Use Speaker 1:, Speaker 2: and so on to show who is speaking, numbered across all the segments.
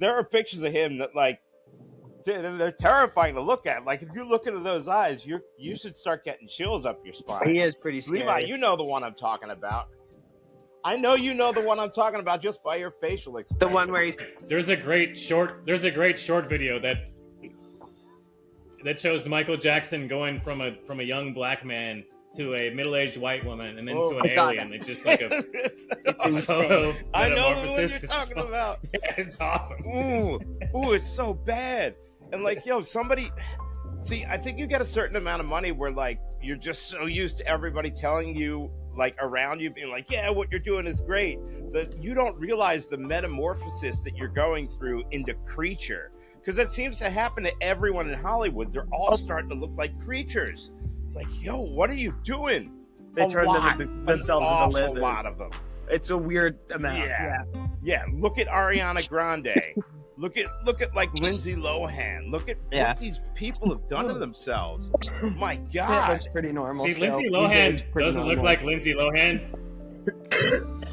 Speaker 1: there are pictures of him that like they're terrifying to look at. Like if you look into those eyes, you should start getting chills up your spine.
Speaker 2: He is pretty scary.
Speaker 1: Levi, you know the one I'm talking about. I know you know the one I'm talking about just by your facial expression.
Speaker 2: The one where he's
Speaker 3: There's a great short video that shows Michael Jackson going from a young black man to a middle-aged white woman and then to an alien. It's just like a photo.
Speaker 1: I know the one you're talking about.
Speaker 3: Yeah, it's awesome.
Speaker 1: Ooh, it's so bad. And like, somebody. See, I think you get a certain amount of money where like you're just so used to everybody telling you, like around you being like, yeah, what you're doing is great, that you don't realize the metamorphosis that you're going through into creature, because it seems to happen to everyone in Hollywood. They're all starting to look like creatures. Like, yo, what are you doing?
Speaker 2: They turn themselves into lizards.
Speaker 1: A lot of them.
Speaker 2: It's a weird amount.
Speaker 1: Yeah. Look at Ariana Grande. Look at like Lindsay Lohan. Look at what these people have done to themselves. My God,
Speaker 2: that looks pretty normal.
Speaker 3: See, Lindsay Lohan doesn't look like Lindsay Lohan.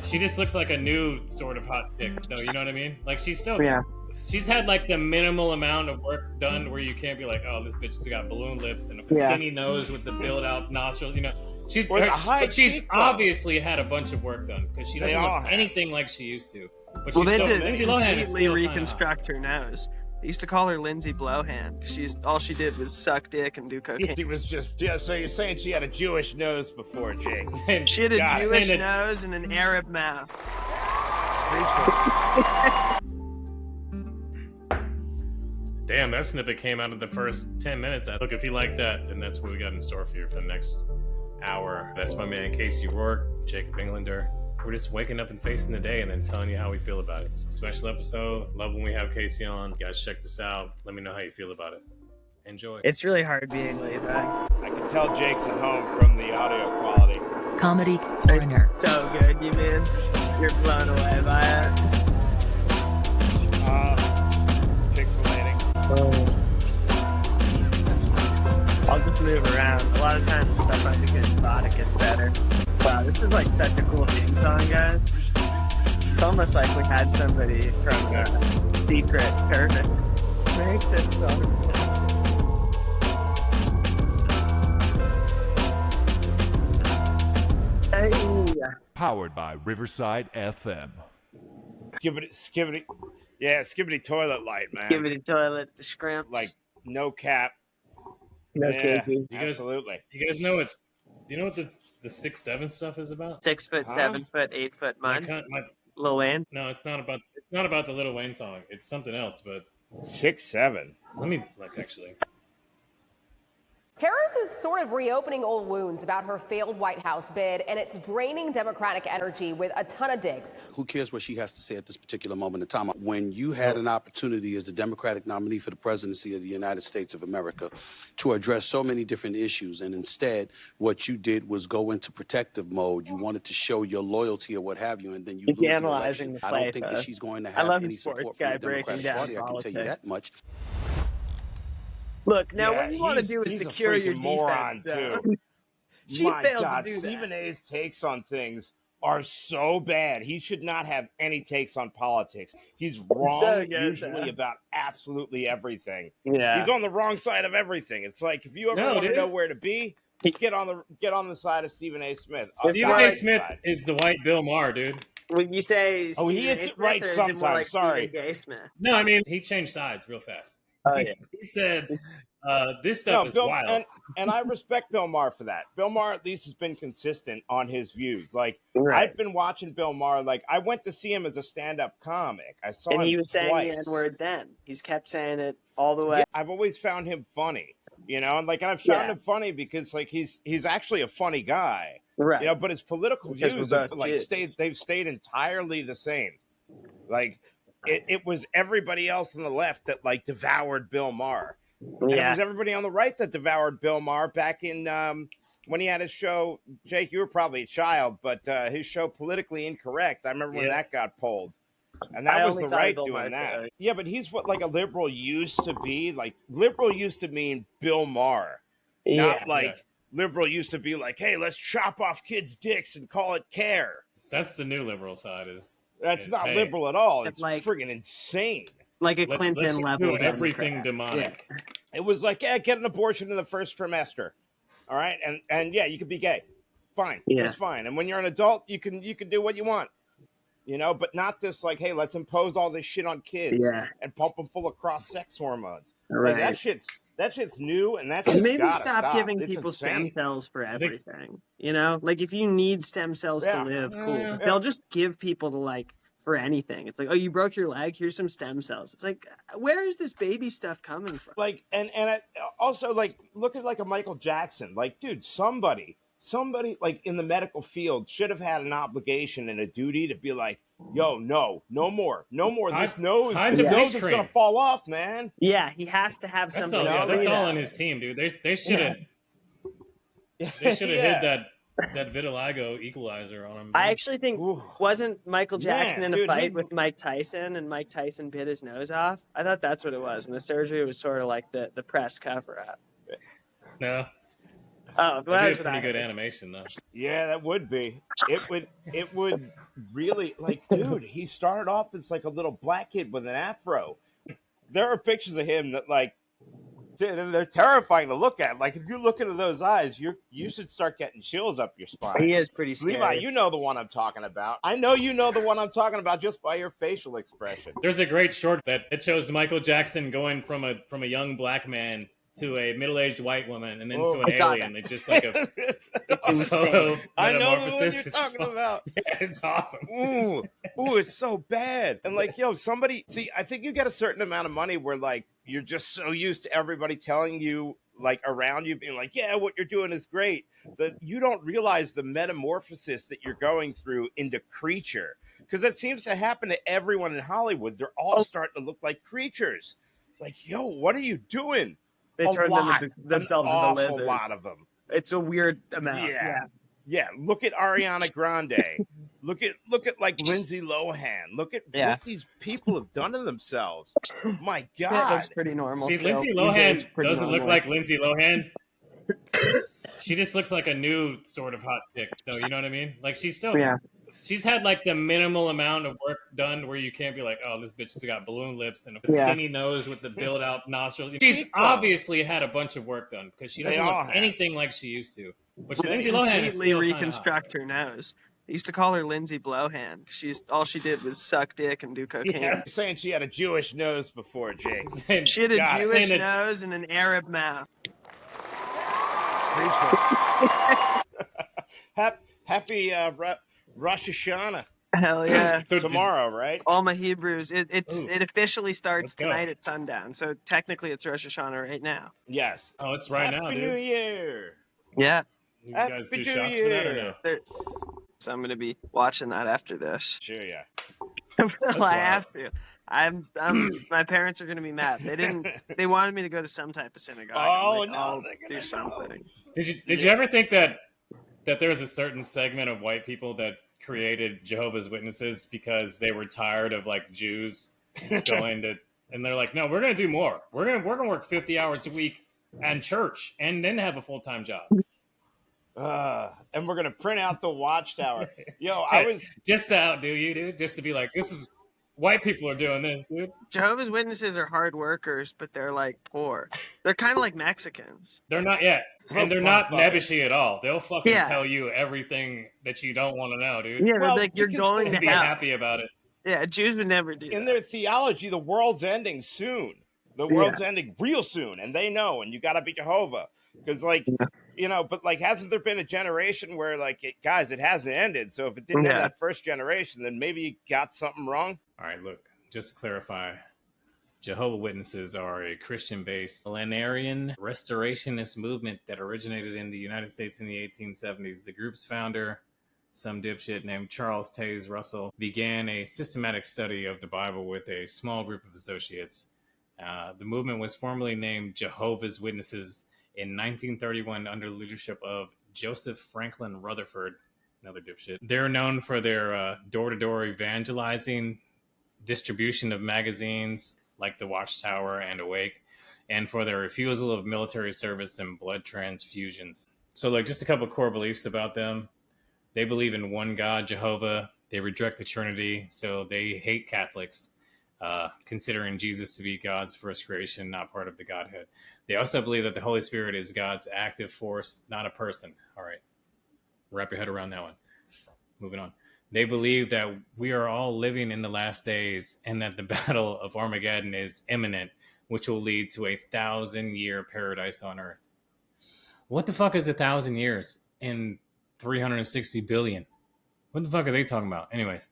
Speaker 3: She just looks like a new sort of hot chick, though. You know what I mean? Like she's still, she's had like the minimal amount of work done where you can't be like, oh, this bitch has got balloon lips and a skinny nose with the build out nostrils. You know, she's obviously had a bunch of work done because she doesn't look anything like she used to. But she's still, Lindsay Lohan is still
Speaker 2: reconstruct her nose. They used to call her Lindsay Blowhand. All she did was suck dick and do cocaine.
Speaker 1: She was just so you're saying she had a Jewish nose before, Jake?
Speaker 2: She had a Jewish nose and an Arab mouth.
Speaker 3: Damn, that snippet came out of the first 10 minutes. Look, if you like that, then that's what we got in store for you for the next hour. That's my man Casey Rourke, Jacob Englander. We're just waking up and facing the day and then telling you how we feel about it. It's a special episode. Love when we have Casey on. You guys check this out. Let me know how you feel about it. Enjoy.
Speaker 2: It's really hard being laid back.
Speaker 1: I can tell Jake's at home from the audio quality.
Speaker 4: Comedy Coroner.
Speaker 2: So good, you man. You're blown away by it.
Speaker 1: Pixelating.
Speaker 2: I'll just move around. A lot of times if I find a good spot, it gets better. Wow, this is like such a cool theme song, guys. It's almost like we had somebody from the Secret Service make this song. Hey.
Speaker 5: Powered by Riverside FM.
Speaker 1: Skibbity toilet light, man.
Speaker 2: Skibbity toilet, the scrimps.
Speaker 1: Like, no cap.
Speaker 2: No KG.
Speaker 1: Absolutely.
Speaker 3: You guys know what? Do you know what the 6'7" stuff is about?
Speaker 2: 6 foot, 7 foot, 8 foot mine. Lil Wayne?
Speaker 3: No, it's not about the Lil Wayne song. It's something else, but
Speaker 1: 6'7".
Speaker 3: Let me look actually.
Speaker 6: Harris is sort of reopening old wounds about her failed White House bid, and it's draining Democratic energy with a ton of digs.
Speaker 7: Who cares what she has to say at this particular moment in time? When you had an opportunity as the Democratic nominee for the presidency of the United States of America to address so many different issues, and instead what you did was go into protective mode. You wanted to show your loyalty or what have you, and then you lose the election. I don't think that she's going to have any support from the Democratic Party. I can tell you that much.
Speaker 2: Look, now what you want to do is secure your defense. She failed to do that.
Speaker 1: Stephen A's takes on things are so bad. He should not have any takes on politics. He's wrong usually about absolutely everything.
Speaker 2: Yeah,
Speaker 1: he's on the wrong side of everything. It's like if you ever want to know where to be, just get on the side of Stephen A. Smith.
Speaker 3: Stephen A. Smith is the white Bill Maher, dude.
Speaker 2: When you say
Speaker 1: he is right sometimes. Sorry,
Speaker 2: Smith?
Speaker 3: No, I mean he changed sides real fast. He said, this stuff is wild.
Speaker 1: And I respect Bill Maher for that. Bill Maher at least has been consistent on his views. Like, I've been watching Bill Maher. Like, I went to see him as a stand-up comic. I saw him
Speaker 2: he was saying
Speaker 1: twice.
Speaker 2: the N-word then. He's kept saying it all the way.
Speaker 1: I've always found him funny, and I've found him funny because, like, he's actually a funny guy.
Speaker 2: Right.
Speaker 1: But his political views have, like, stayed entirely the same. Like, it was everybody else on the left that like devoured Bill Maher. And it was everybody on the right that devoured Bill Maher back in when he had his show. Jake, you were probably a child, but his show Politically Incorrect. I remember when that got pulled. And that was the right doing that. Yeah, but he's what like a liberal used to be. Like liberal used to mean Bill Maher. Not like liberal used to be like, hey, let's chop off kids' dicks and call it care.
Speaker 3: That's the new liberal side is.
Speaker 1: That's not liberal at all. It's like, friggin' insane.
Speaker 2: like a
Speaker 3: let's
Speaker 2: Clinton
Speaker 3: just
Speaker 2: level
Speaker 3: do everything
Speaker 2: Democrat.
Speaker 3: demonic.
Speaker 2: Yeah.
Speaker 1: It was like, yeah, get an abortion in the first trimester. All right. And yeah, you could be gay. Fine.
Speaker 2: Yeah.
Speaker 1: That's fine. And when you're an adult, you can do what you want. You know, but not this like, hey, let's impose all this shit on kids and pump them full of cross-sex hormones.
Speaker 2: Right.
Speaker 1: Like that shit's new, and that shit's
Speaker 2: maybe
Speaker 1: gotta
Speaker 2: stop giving
Speaker 1: it's
Speaker 2: people
Speaker 1: insane.
Speaker 2: stem cells for everything. You know, like if you need stem cells to live, cool. But they'll just give people to like for anything. It's like, oh, you broke your leg, here's some stem cells. It's like, where is this baby stuff coming from?
Speaker 1: Like, and also like look at like a Michael Jackson. Like, dude, somebody like in the medical field should have had an obligation and a duty to be like, yo, no more. This nose is gonna fall off, man.
Speaker 2: Yeah, he has to have something.
Speaker 3: That's all on his team, dude. They should have hit that vitiligo equalizer on him.
Speaker 2: I actually think wasn't Michael Jackson in a fight with Mike Tyson, and Mike Tyson bit his nose off? I thought that's what it was, and the surgery was sort of like the press cover up.
Speaker 3: No.
Speaker 2: Oh, well,
Speaker 3: that'd be a pretty good animation, though.
Speaker 1: Yeah, that would be. It would really, like, dude. He started off as like a little black kid with an afro. There are pictures of him that, like, dude, they're terrifying to look at. Like, if you look into those eyes, you should start getting chills up your spine.
Speaker 2: He is pretty scary.
Speaker 1: Levi, you know the one I'm talking about. I know you know the one I'm talking about just by your facial expression.
Speaker 3: There's a great short that it shows Michael Jackson going from a young black man to a middle-aged white woman, and then to an alien. It's just like a photo
Speaker 1: I know the one
Speaker 3: metamorphosis.
Speaker 1: you're talking about.
Speaker 3: Yeah, it's awesome.
Speaker 1: Ooh, it's so bad. And like, yo, somebody, see, I think you get a certain amount of money where like you're just so used to everybody telling you, like around you being like, yeah, what you're doing is great, that you don't realize the metamorphosis that you're going through into creature. Because it seems to happen to everyone in Hollywood. They're all starting to look like creatures. Like, yo, what are you doing?
Speaker 2: They turn themselves into lizards.
Speaker 1: A lot of them.
Speaker 2: It's a weird amount.
Speaker 1: Yeah. Look at Ariana Grande. look at like Lindsay Lohan. Look at what these people have done to themselves. My God,
Speaker 2: that looks pretty normal.
Speaker 3: See,
Speaker 2: still.
Speaker 3: Lindsay Lohan doesn't
Speaker 2: normal.
Speaker 3: look like Lindsay Lohan. She just looks like a new sort of hot chick, though. You know what I mean? Like she's still. She's had like the minimal amount of work done where you can't be like, oh, this bitch has got balloon lips and a skinny nose with the build out nostrils. She's obviously had a bunch of work done because she doesn't look anything like she used to. But Lindsay Lohan is still
Speaker 2: reconstruct her nose. I used to call her Lindsay Blowhand. All she did was suck dick and do cocaine.
Speaker 1: You're saying she had a Jewish nose before, Jake.
Speaker 2: She had a Jewish nose and an Arab mouth.
Speaker 1: Happy Rosh Hashanah.
Speaker 2: Hell yeah.
Speaker 1: So tomorrow, right?
Speaker 2: All my Hebrews. It officially starts tonight at sundown. So technically it's Rosh Hashanah right now.
Speaker 1: Yes.
Speaker 3: Oh, it's right now, dude.
Speaker 1: Happy New Year.
Speaker 2: Yeah.
Speaker 3: You guys do shots for that or no?
Speaker 2: So I'm going to be watching that after this.
Speaker 1: Sure, yeah.
Speaker 2: Well, I have to. My parents are going to be mad. They wanted me to go to some type of synagogue.
Speaker 1: Oh,
Speaker 2: no,
Speaker 1: I'll
Speaker 2: do something.
Speaker 3: Did you ever think that there was a certain segment of white people that created Jehovah's Witnesses because they were tired of like Jews going to, and they're like, no, we're going to do more. We're going to work 50 hours a week and church and then have a full-time job.
Speaker 1: And we're going to print out the Watchtower. Yo, I was
Speaker 3: just to outdo you, dude, just to be like, this is white people are doing this, dude.
Speaker 2: Jehovah's Witnesses are hard workers, but they're like poor. They're kind of like Mexicans.
Speaker 3: They're not yet. And they're not nebbishy at all. They'll fucking tell you everything that you don't want to know, dude.
Speaker 2: Yeah, well, like you're going to
Speaker 3: be happy about it.
Speaker 2: Yeah, Jews would never do that.
Speaker 1: In their theology, the world's ending soon. The world's ending real soon, and they know, and you got to be Jehovah. Because, like, you know, but, like, hasn't there been a generation where, like, guys, it hasn't ended. So if it didn't end that first generation, then maybe you got something wrong.
Speaker 3: All right, look, just to clarify, Jehovah's Witnesses are a Christian-based millenarian restorationist movement that originated in the United States in the 1870s. The group's founder, some dipshit named Charles Taze Russell, began a systematic study of the Bible with a small group of associates. The movement was formally named Jehovah's Witnesses in 1931 under the leadership of Joseph Franklin Rutherford, another dipshit. They're known for their door-to-door evangelizing, distribution of magazines like The Watchtower and Awake, and for their refusal of military service and blood transfusions. So, like, just a couple of core beliefs about them. They believe in one God, Jehovah. They reject the Trinity, so they hate Catholics. considering Jesus to be God's first creation, not part of the Godhead. They also believe that the Holy Spirit is God's active force, not a person. All right. Wrap your head around that one. Moving on. They believe that we are all living in the last days and that the battle of Armageddon is imminent, which will lead to a 1,000-year paradise on Earth. What the fuck is 1,000 years in 360 billion? What the fuck are they talking about? Anyways,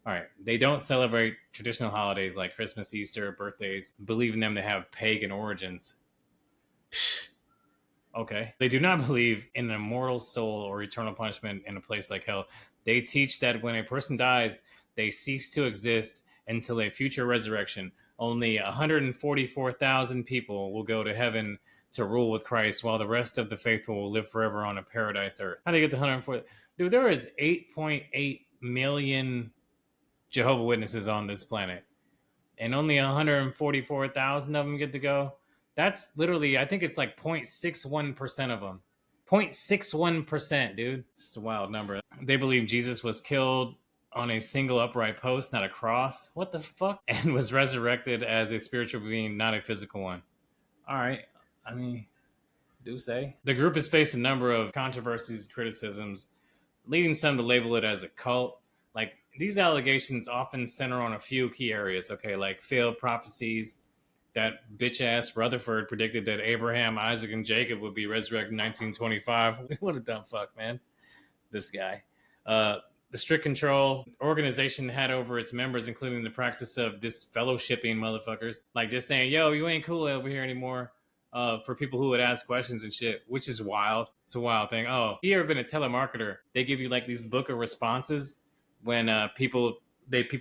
Speaker 3: all right. They don't celebrate traditional holidays like Christmas, Easter, birthdays, believing them to have pagan origins. Okay. They do not believe in an immortal soul or eternal punishment in a place like hell. They teach that when a person dies, they cease to exist until a future resurrection. Only 144,000 people will go to heaven to rule with Christ, while the rest of the faithful will live forever on a paradise earth. How do you get the 140? Dude, there is 8.8 million Jehovah's Witnesses on this planet, and only 144,000 of them get to go. That's literally, I think it's like 0.61% of them. 0.61%, dude. It's a wild number. They believe Jesus was killed on a single upright post, not a cross. What the fuck? And was resurrected as a spiritual being, not a physical one. All right. I mean, do say. The group has faced a number of controversies and criticisms, leading some to label it as a cult. Like, these allegations often center on a few key areas, okay, like failed prophecies. That bitch-ass Rutherford predicted that Abraham, Isaac, and Jacob would be resurrected in 1925. What a dumb fuck, man. This guy. The strict control organization had over its members, including the practice of disfellowshipping motherfuckers. Like just saying, yo, you ain't cool over here anymore. For people who would ask questions and shit, which is wild. It's a wild thing. Oh, you ever been a telemarketer? They give you like these book of responses when people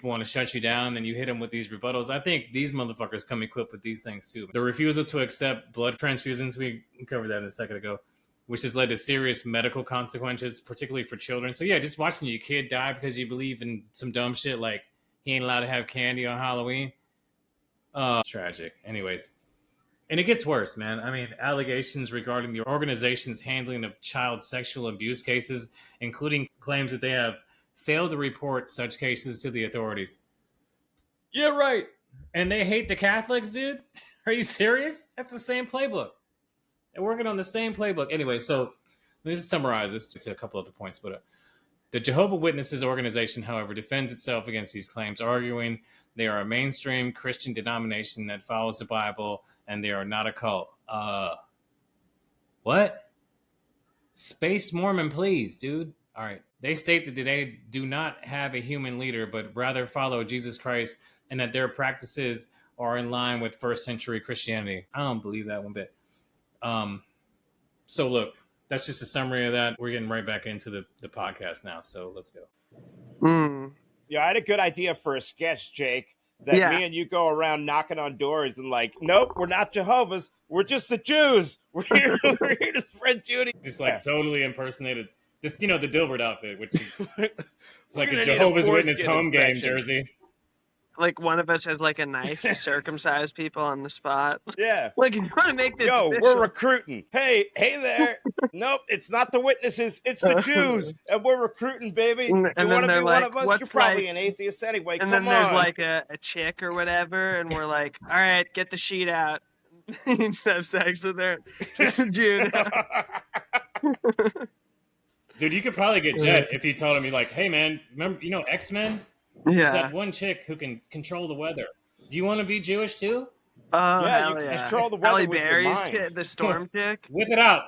Speaker 3: want to shut you down, then you hit them with these rebuttals. I think these motherfuckers come equipped with these things too. The refusal to accept blood transfusions, we covered that a second ago, which has led to serious medical consequences, particularly for children. So yeah, just watching your kid die because you believe in some dumb shit like he ain't allowed to have candy on Halloween. Tragic. Anyways. And it gets worse, man. I mean, allegations regarding the organization's handling of child sexual abuse cases, including claims that they have failed to report such cases to the authorities. Yeah, right. And they hate the Catholics, dude? Are you serious? That's the same playbook. They're working on the same playbook. Anyway, so let me just summarize this to a couple other points. But the Jehovah's Witnesses organization, however, defends itself against these claims, arguing they are a mainstream Christian denomination that follows the Bible, and they are not a cult. What? Space Mormon, please, dude. All right. They state that they do not have a human leader, but rather follow Jesus Christ, and that their practices are in line with first century Christianity. I don't believe that one bit. So look, that's just a summary of that. We're getting right back into the podcast now, so let's go.
Speaker 1: Yeah, I had a good idea for a sketch, Jake, that me and you go around knocking on doors and like, nope, we're not Jehovah's. We're just the Jews. We're here to spread Judaism.
Speaker 3: Just like totally impersonated. Just, the Dilbert outfit, which is it's like a Jehovah's Witness home game jersey.
Speaker 2: Like one of us has like a knife to circumcise people on the spot.
Speaker 1: Yeah.
Speaker 2: Look, you want to make this
Speaker 1: Yo,
Speaker 2: official.
Speaker 1: we're recruiting. Hey there. Nope, it's not the witnesses. It's the Jews. And we're recruiting, baby. You want to be one of us? You're probably an atheist anyway.
Speaker 2: And
Speaker 1: Come
Speaker 2: then there's
Speaker 1: on.
Speaker 2: like a chick or whatever, and we're like, all right, get the sheet out. You just have sex with her. Dude.
Speaker 3: Dude, you could probably get Jet if you told him, you're like, hey, man, remember, X-Men?
Speaker 2: Yeah.
Speaker 3: There's that one chick who can control the weather. Do you want to be Jewish too?
Speaker 1: Yeah, you can control the weather
Speaker 2: Halle
Speaker 1: with
Speaker 2: Berry's
Speaker 1: your mind.
Speaker 2: The storm chick.
Speaker 3: Whip it out,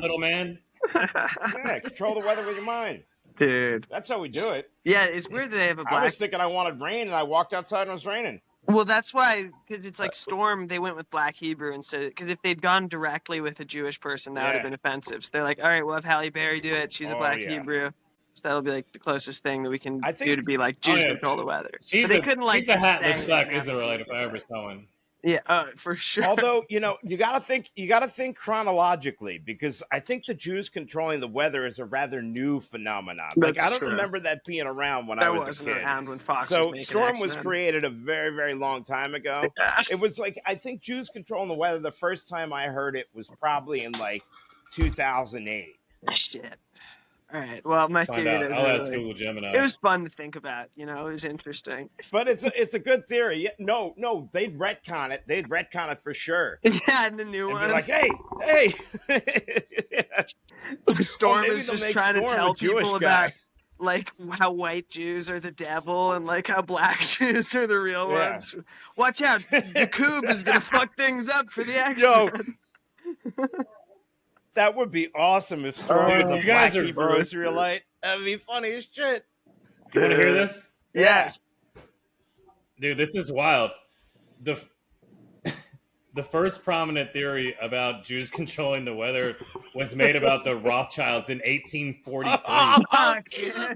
Speaker 3: little man.
Speaker 1: Yeah, control the weather with your mind.
Speaker 2: Dude.
Speaker 1: That's how we do it.
Speaker 2: Yeah, it's weird that they have a black...
Speaker 1: I was thinking I wanted rain, and I walked outside and it was raining.
Speaker 2: Well, that's why, because it's like Storm, they went with Black Hebrew instead. Because if they'd gone directly with a Jewish person, that would have been offensive. So they're like, all right, we'll have Halle Berry do it. She's a Black Hebrew. So that'll be like the closest thing that we can do to be like Jews control the weather.
Speaker 3: She's
Speaker 2: they couldn't like
Speaker 3: she's a hatless black Israelite if I ever saw one.
Speaker 2: Yeah, for sure.
Speaker 1: Although, you gotta think chronologically, because I think the Jews controlling the weather is a rather new phenomenon. Like I don't remember that being around when I was a kid.
Speaker 2: Around when Fox
Speaker 1: so
Speaker 2: was making
Speaker 1: Storm
Speaker 2: X-Men.
Speaker 1: was created a very, very long time ago. It was like, I think Jews controlling the weather, the first time I heard it was probably in like 2008.
Speaker 2: Shit. All right. Well, my theory
Speaker 3: I'll ask Google Gemini.
Speaker 2: It was fun to think about. You know, it was interesting.
Speaker 1: But it's a good theory. No, they'd retcon it. They'd retcon it for sure.
Speaker 2: Yeah, and the new one.
Speaker 1: Be like, hey.
Speaker 2: Storm is just trying to tell people about like how white Jews are the devil and like how black Jews are the real ones. Watch out, Yakub is gonna fuck things up for the X-Men.
Speaker 1: That would be awesome if Storm was a black Hebrew Israelite. That'd be funny as shit.
Speaker 3: You want to hear this?
Speaker 2: Yes.
Speaker 3: Dude, this is wild. The first prominent theory about Jews controlling the weather was made about the Rothschilds in 1843.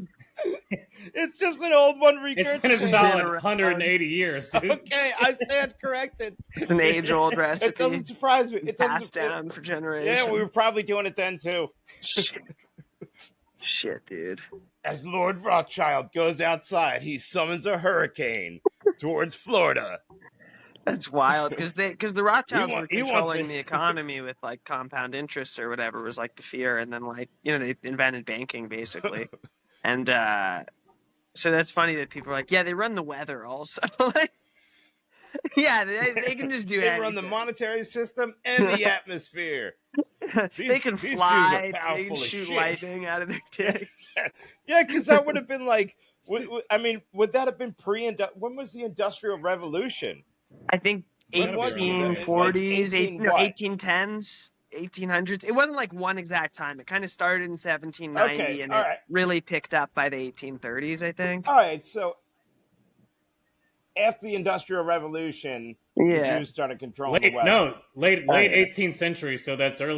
Speaker 1: It's just an old one regurgitated.
Speaker 3: It's been a solid 180 years, dude.
Speaker 1: Okay, I stand corrected.
Speaker 2: It's an age-old recipe.
Speaker 1: It doesn't surprise me. It
Speaker 2: passed down for generations.
Speaker 1: Yeah, we were probably doing it then, too.
Speaker 2: Shit, dude.
Speaker 1: As Lord Rothschild goes outside, he summons a hurricane towards Florida.
Speaker 2: That's wild because the Rothschilds were controlling the economy with like compound interest or whatever was like the fear, and then like they invented banking basically, and so that's funny that people are like, yeah, they run the weather also. Yeah, they can just do anything.
Speaker 1: They run the monetary system and the atmosphere.
Speaker 2: They can fly. They can shoot lightning out of their dicks.
Speaker 1: Yeah, because that would have been like, I mean, would that have been when was the Industrial Revolution?
Speaker 2: I think 1840s, 1810s, 1800s. It wasn't like one exact time. It kind of started in 1790 and it really picked up by the 1830s, I think.
Speaker 1: All right, so after the Industrial Revolution, the Jews started controlling the weather.
Speaker 3: No, late 18th century, so that's so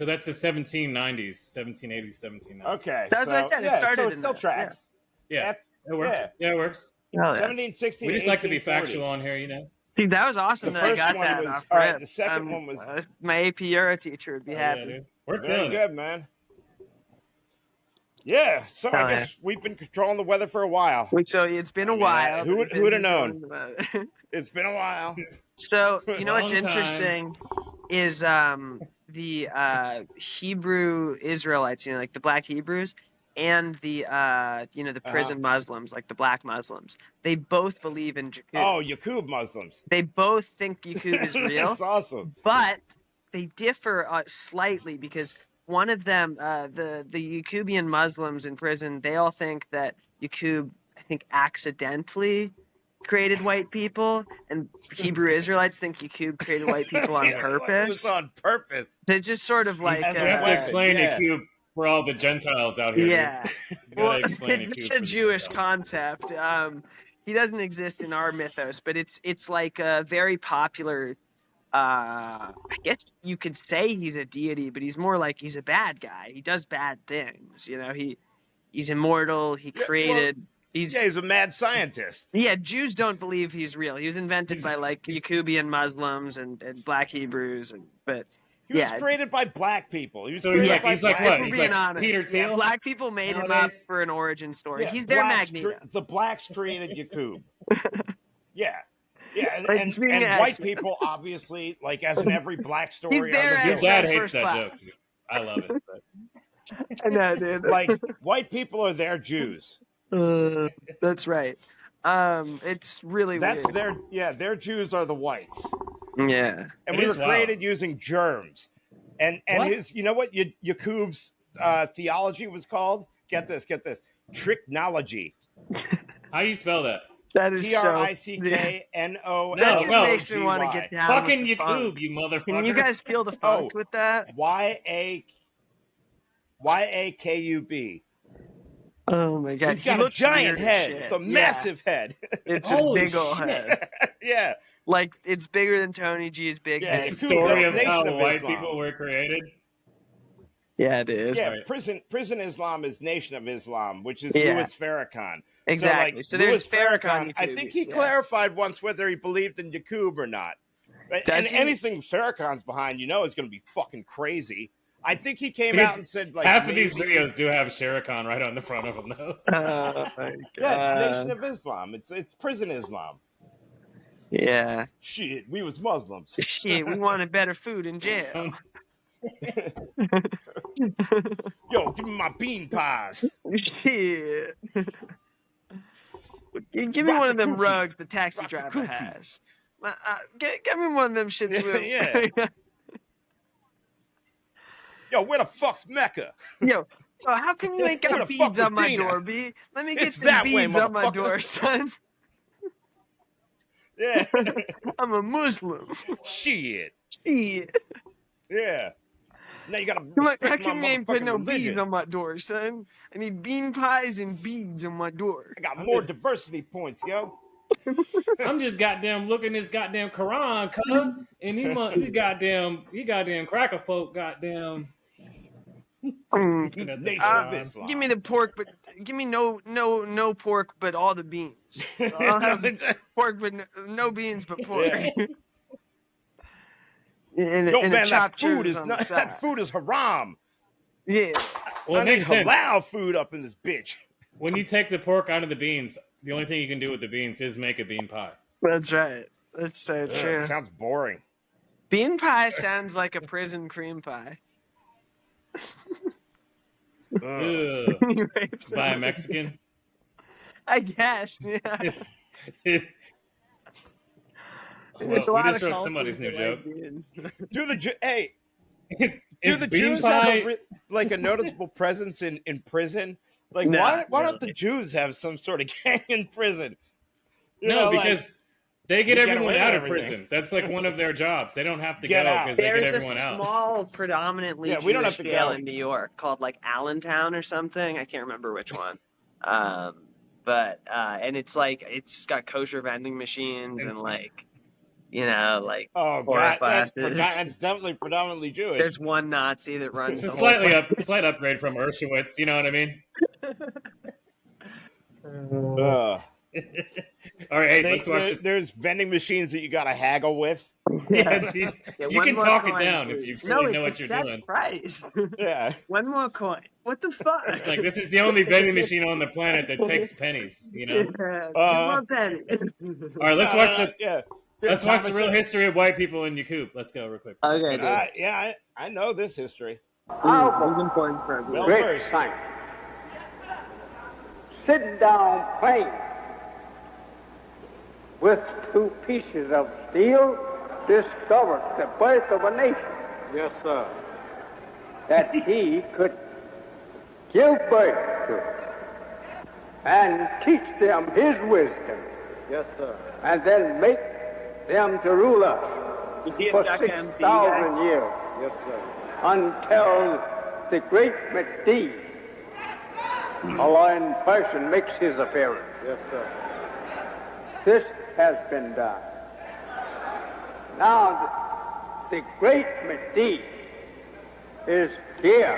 Speaker 3: that's the 1790s, 1780s, 1790s.
Speaker 1: Okay.
Speaker 2: That's what I said. It started
Speaker 1: so it still tracks.
Speaker 3: Yeah, it works. Yeah, it works.
Speaker 1: 1760.
Speaker 3: We just like to be factual on here, you know.
Speaker 2: Dude, that was awesome that I got that off
Speaker 1: all right, the second one was...
Speaker 2: my AP Euro teacher would be happy.
Speaker 3: Yeah, we're
Speaker 1: very good, man. Yeah, so I guess we've been controlling the weather for a while.
Speaker 2: So it's been a while.
Speaker 1: Who would have known? It's been a while.
Speaker 2: So, you know what's interesting is the Hebrew Israelites, like the black Hebrews, and the the prison Muslims, like the black Muslims, they both believe in Yakub.
Speaker 1: Oh, Yakub Muslims.
Speaker 2: They both think Yakub is real.
Speaker 1: That's awesome.
Speaker 2: But they differ slightly because one of them, the Yakubian Muslims in prison, they all think that Yakub, I think, accidentally created white people, and Hebrew Israelites think Yakub created white people on purpose.
Speaker 1: It was on purpose.
Speaker 2: They just sort of like...
Speaker 3: you have to explain Yakub for all the Gentiles out here.
Speaker 2: Yeah. Well, it's a Jewish concept. He doesn't exist in our mythos, but it's like a very popular... I guess you could say he's a deity, but he's more like he's a bad guy. He does bad things. He's immortal. He created... He's
Speaker 1: a mad scientist.
Speaker 2: Yeah, Jews don't believe he's real. He was invented by like Yakubian Muslims and black Hebrews, but
Speaker 1: he was created by black people.
Speaker 3: He's like what? He's like Peter Thiel.
Speaker 2: Yeah, black people made him up for an origin story. He's their Magneto.
Speaker 1: The blacks created Yakub. Yeah, and white people obviously, like as in every black story.
Speaker 2: Your
Speaker 3: dad hates that joke. I love it. But...
Speaker 2: I know, dude.
Speaker 1: Like white people are their Jews.
Speaker 2: That's right. It's really weird.
Speaker 1: Their Jews are the whites.
Speaker 2: Yeah.
Speaker 1: And we were created using germs. And his, you know what Yakub's theology was called? Get this. Tricknology.
Speaker 3: How do you spell that?
Speaker 2: That is
Speaker 1: Trickno.
Speaker 2: That just makes me want to get down.
Speaker 3: Fucking Yakub, you motherfucker.
Speaker 2: Can you guys feel the funk with that?
Speaker 1: Yakub.
Speaker 2: Oh my god!
Speaker 1: He's got a giant head. It's a massive head.
Speaker 2: It's a big old head.
Speaker 1: Yeah.
Speaker 2: Like it's bigger than Tony G's big head.
Speaker 3: It's the story of how white people were created.
Speaker 2: Yeah, dude.
Speaker 1: Yeah, prison Islam is Nation of Islam, which is Louis Farrakhan.
Speaker 2: Exactly. So there's Farrakhan.
Speaker 1: I think he clarified once whether he believed in Yakub or not. And anything Farrakhan's behind, is going to be fucking crazy. I think he came out and said like
Speaker 3: half of these videos do have Shere Khan right on the front of them, though.
Speaker 2: Oh my god!
Speaker 1: Yeah, it's Nation of Islam. It's prison Islam.
Speaker 2: Yeah.
Speaker 1: Shit, we was Muslims.
Speaker 2: Shit, we wanted better food in jail.
Speaker 1: Yo, give me my bean pies.
Speaker 2: Shit. Give me one of them rugs the taxi driver has. Give me one of them shits.
Speaker 1: Yeah. Yo, where the fuck's Mecca?
Speaker 2: Yo, how come you ain't got beads on my door, B? Let me get the beads on my door, son.
Speaker 1: Yeah.
Speaker 2: I'm a Muslim.
Speaker 1: Shit.
Speaker 2: Yeah.
Speaker 1: Now you gotta
Speaker 2: how come you ain't put no beads on my door, son? I need bean pies and beads on my door.
Speaker 1: I got more diversity points, yo.
Speaker 3: I'm just goddamn looking this goddamn Quran, cuz, and he goddamn cracker folk, goddamn.
Speaker 2: Give me the pork, but give me no pork, but all the beans. I'll have pork, but no beans, but pork.
Speaker 1: Yeah.
Speaker 2: And
Speaker 1: man,
Speaker 2: that
Speaker 1: food is haram.
Speaker 2: Yeah.
Speaker 3: Well,
Speaker 1: I need halal food up in this bitch.
Speaker 3: When you take the pork out of the beans, the only thing you can do with the beans is make a bean pie.
Speaker 2: That's right. That's so true.
Speaker 1: It sounds boring.
Speaker 2: Bean pie sounds like a prison cream pie.
Speaker 3: By a Mexican?
Speaker 2: I guess, yeah.
Speaker 3: Well,
Speaker 2: There's
Speaker 3: we just wrote
Speaker 2: cultures
Speaker 3: somebody's new joke.
Speaker 1: Do the
Speaker 3: Is
Speaker 1: Jews have a noticeable presence in prison? Like, why don't the Jews have some sort of gang in prison?
Speaker 3: Because they get everyone out of prison. That's like one of their jobs. They don't have to go because they get everyone out.
Speaker 2: There's a small, predominantly Jewish jail in New York called like Allentown or something. I can't remember which one. But it's like it's got kosher vending machines and like.
Speaker 1: Oh god, that's definitely predominantly Jewish.
Speaker 2: There's one Nazi that runs.
Speaker 3: It's a slight upgrade from Auschwitz. You know what I mean? All right, let's watch this.
Speaker 1: There's vending machines that you got to haggle with.
Speaker 3: Yeah, you can talk it down if you really know what you're doing.
Speaker 2: Price.
Speaker 1: Yeah.
Speaker 2: One more coin. What the fuck?
Speaker 3: It's like this is the only vending machine on the planet that takes pennies. You know.
Speaker 2: 2 more pennies.
Speaker 3: All right, let's watch the. Yeah. Let's watch the real history of white people in Yakub. Let's go real quick.
Speaker 1: Okay. I know this history.
Speaker 8: Great sight. Sitting down playing with 2 pieces of steel discovered the birth of a nation. Yes, sir. That he could give birth to and teach them his wisdom. Yes, sir. And then make them to rule us for 6,000 years. Yes, sir. Until the great Mahdi, Allah in person, makes his appearance. Yes, sir. This has been done. Now the great Mahdi is here,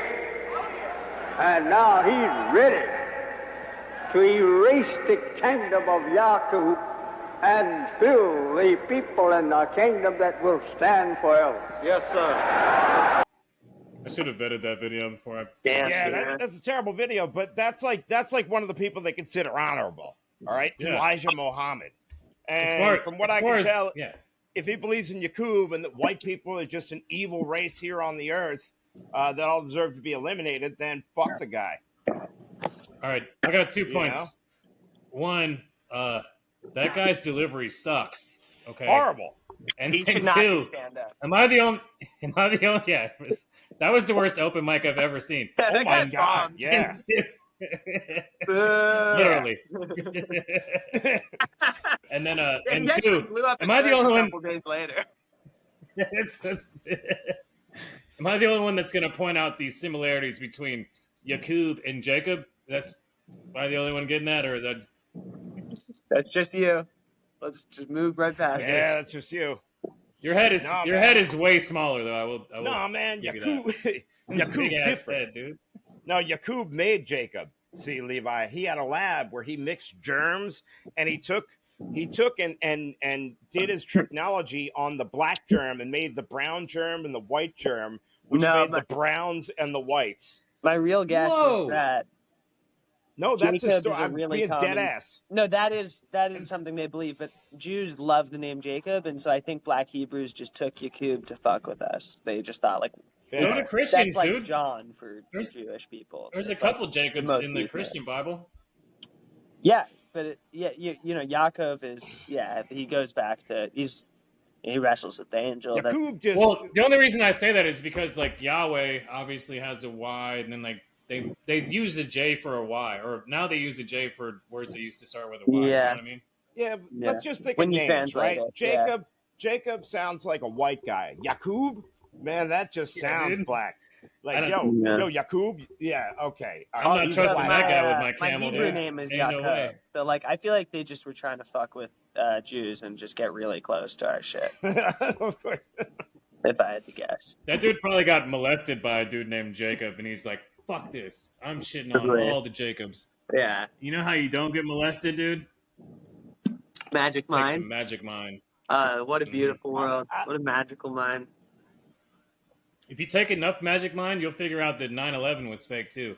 Speaker 8: and now he's ready to erase the kingdom of Yaqub and build the people in the kingdom that will stand forever. Yes, sir.
Speaker 3: I should have vetted that video before I.
Speaker 1: That's a terrible video, but that's like one of the people they consider honorable. All right, Elijah Muhammad. And from what I can tell, if he believes in Yaqub and that white people are just an evil race here on the earth that all deserve to be eliminated, then fuck the guy.
Speaker 3: All right, I got 2 points. One, that guy's delivery sucks. Okay,
Speaker 1: horrible.
Speaker 3: And two, am I the only? Yeah, that was the worst open mic I've ever seen.
Speaker 1: Oh my god! Yeah.
Speaker 3: Literally. And then and two, am I the only one? A couple
Speaker 2: days later.
Speaker 3: Am I the only one that's going to point out these similarities between Yaqub and Jacob? Am I the only one getting that, or is that?
Speaker 2: That's just you. Let's just move right past it.
Speaker 1: Yeah, that's just you.
Speaker 3: Your head is way smaller though. I will
Speaker 1: no, man, Yaqub
Speaker 3: big ass
Speaker 1: different.
Speaker 3: head, dude.
Speaker 1: No, Yaqub made Jacob. See, Levi, he had a lab where he mixed germs, and he took and did his technology on the black germ and made the brown germ and the white germ, which made the browns and the whites.
Speaker 2: My real guess is that.
Speaker 1: No, that's
Speaker 2: Jacob
Speaker 1: a story. I'm
Speaker 2: really
Speaker 1: being
Speaker 2: common.
Speaker 1: dead ass.
Speaker 2: No, that is something they believe, but Jews love the name Jacob, and so I think Black Hebrews just took Yaqub to fuck with us. They just thought, like,
Speaker 3: So do Christians,
Speaker 2: that's like
Speaker 3: dude.
Speaker 2: John for Jewish people.
Speaker 3: There's a couple Jacobs in the Christian Bible.
Speaker 2: Yeah, but you know, Yaakov is he goes back to he wrestles with the angel.
Speaker 3: Well, the only reason I say that is because like Yahweh obviously has a Y, and then like they use a J for a Y, or now they use a J for words that used to start with a Y. You know what I mean?
Speaker 1: Yeah, let's just think of names, right? Jacob sounds like a white guy. Yakub, man, that just sounds black. Like yo, Yakub, yeah, okay.
Speaker 3: I'm not trusting that guy with my camel.
Speaker 2: My Hebrew name is Yaakov. So like, I feel like they just were trying to fuck with Jews and just get really close to our shit.
Speaker 1: Of course.
Speaker 2: If I had to guess,
Speaker 3: that dude probably got molested by a dude named Jacob, and he's like, "Fuck this! I'm shitting on all the Jacobs."
Speaker 2: Yeah.
Speaker 3: You know how you don't get molested, dude?
Speaker 2: Magic mind.
Speaker 3: Magic mind.
Speaker 2: What a beautiful world! What a magical mind.
Speaker 3: If you take enough magic mind, you'll figure out that 9/11 was fake too.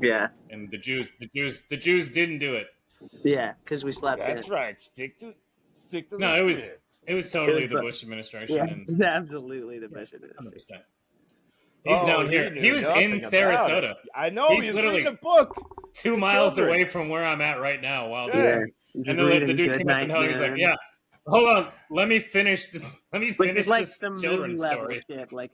Speaker 2: Yeah.
Speaker 3: And the Jews didn't do it.
Speaker 2: Yeah, because we slept.
Speaker 1: That's right. Stick to.
Speaker 3: No, it was totally the Bush administration.
Speaker 2: Yeah,
Speaker 3: and
Speaker 2: absolutely the Bush administration.
Speaker 3: 100%. He's down here. He was in Sarasota.
Speaker 1: I know. He's
Speaker 3: literally
Speaker 1: reading a book.
Speaker 3: 2 miles away from where I'm at right now. While this is, and the dude came up and he's like, "Yeah, hold on, let me finish this. Let me finish this children's story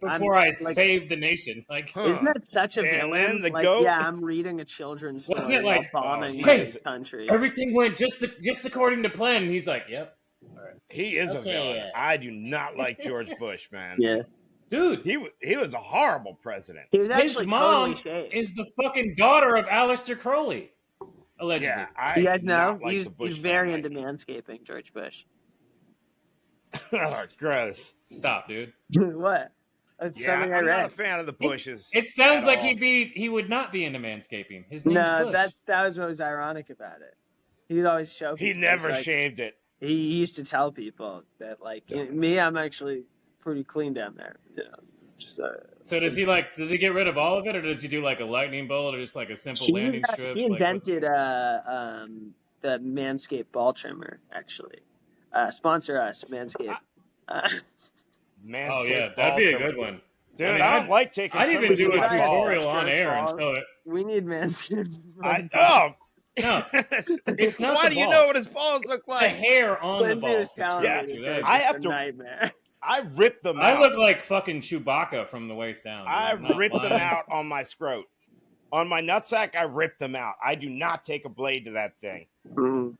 Speaker 3: before I save the nation." Like,
Speaker 2: isn't that such a villain?
Speaker 1: The
Speaker 2: like,
Speaker 1: goat?
Speaker 2: yeah, I'm reading a children's story.
Speaker 3: Wasn't it like
Speaker 2: bombing my country?
Speaker 3: Everything went just according to plan. And he's like, "Yep."
Speaker 1: All right. He is a villain.
Speaker 3: Yeah.
Speaker 1: I do not like George Bush, man.
Speaker 2: Yeah.
Speaker 3: Dude,
Speaker 1: he was a horrible president.
Speaker 2: He was actually
Speaker 3: his mom
Speaker 2: totally
Speaker 3: is the fucking daughter of Aleister Crowley, allegedly.
Speaker 1: Yeah,
Speaker 2: you guys know
Speaker 1: like
Speaker 2: he's very into manscaping, George Bush.
Speaker 1: Oh, gross!
Speaker 3: Stop, dude.
Speaker 2: What? That's something I read.
Speaker 1: I'm not a fan of the Bushes.
Speaker 3: It sounds like he would not be into manscaping. His name's Bush.
Speaker 2: that was what was ironic about it. He'd always show people.
Speaker 1: He never shaved it.
Speaker 2: He used to tell people that, like, me, I'm actually pretty clean down there. You know,
Speaker 3: so does he get rid of all of it, or does he do like a lightning bolt, or just like a simple landing strip?
Speaker 2: He invented the Manscaped ball trimmer. Actually, sponsor us, Manscaped.
Speaker 1: Manscaped.
Speaker 3: Oh yeah, that'd be a good one.
Speaker 1: Dude, I don't like taking.
Speaker 3: I'd even do a tutorial on air and show it.
Speaker 2: We need Manscaped.
Speaker 3: No, it's not.
Speaker 1: Why do you know what his balls look like?
Speaker 3: The hair on the balls.
Speaker 1: I have to.
Speaker 2: Nightmare.
Speaker 1: I rip them out.
Speaker 3: I look like fucking Chewbacca from the waist down.
Speaker 1: I rip them out on my scrot. On my nutsack, I rip them out. I do not take a blade to that thing.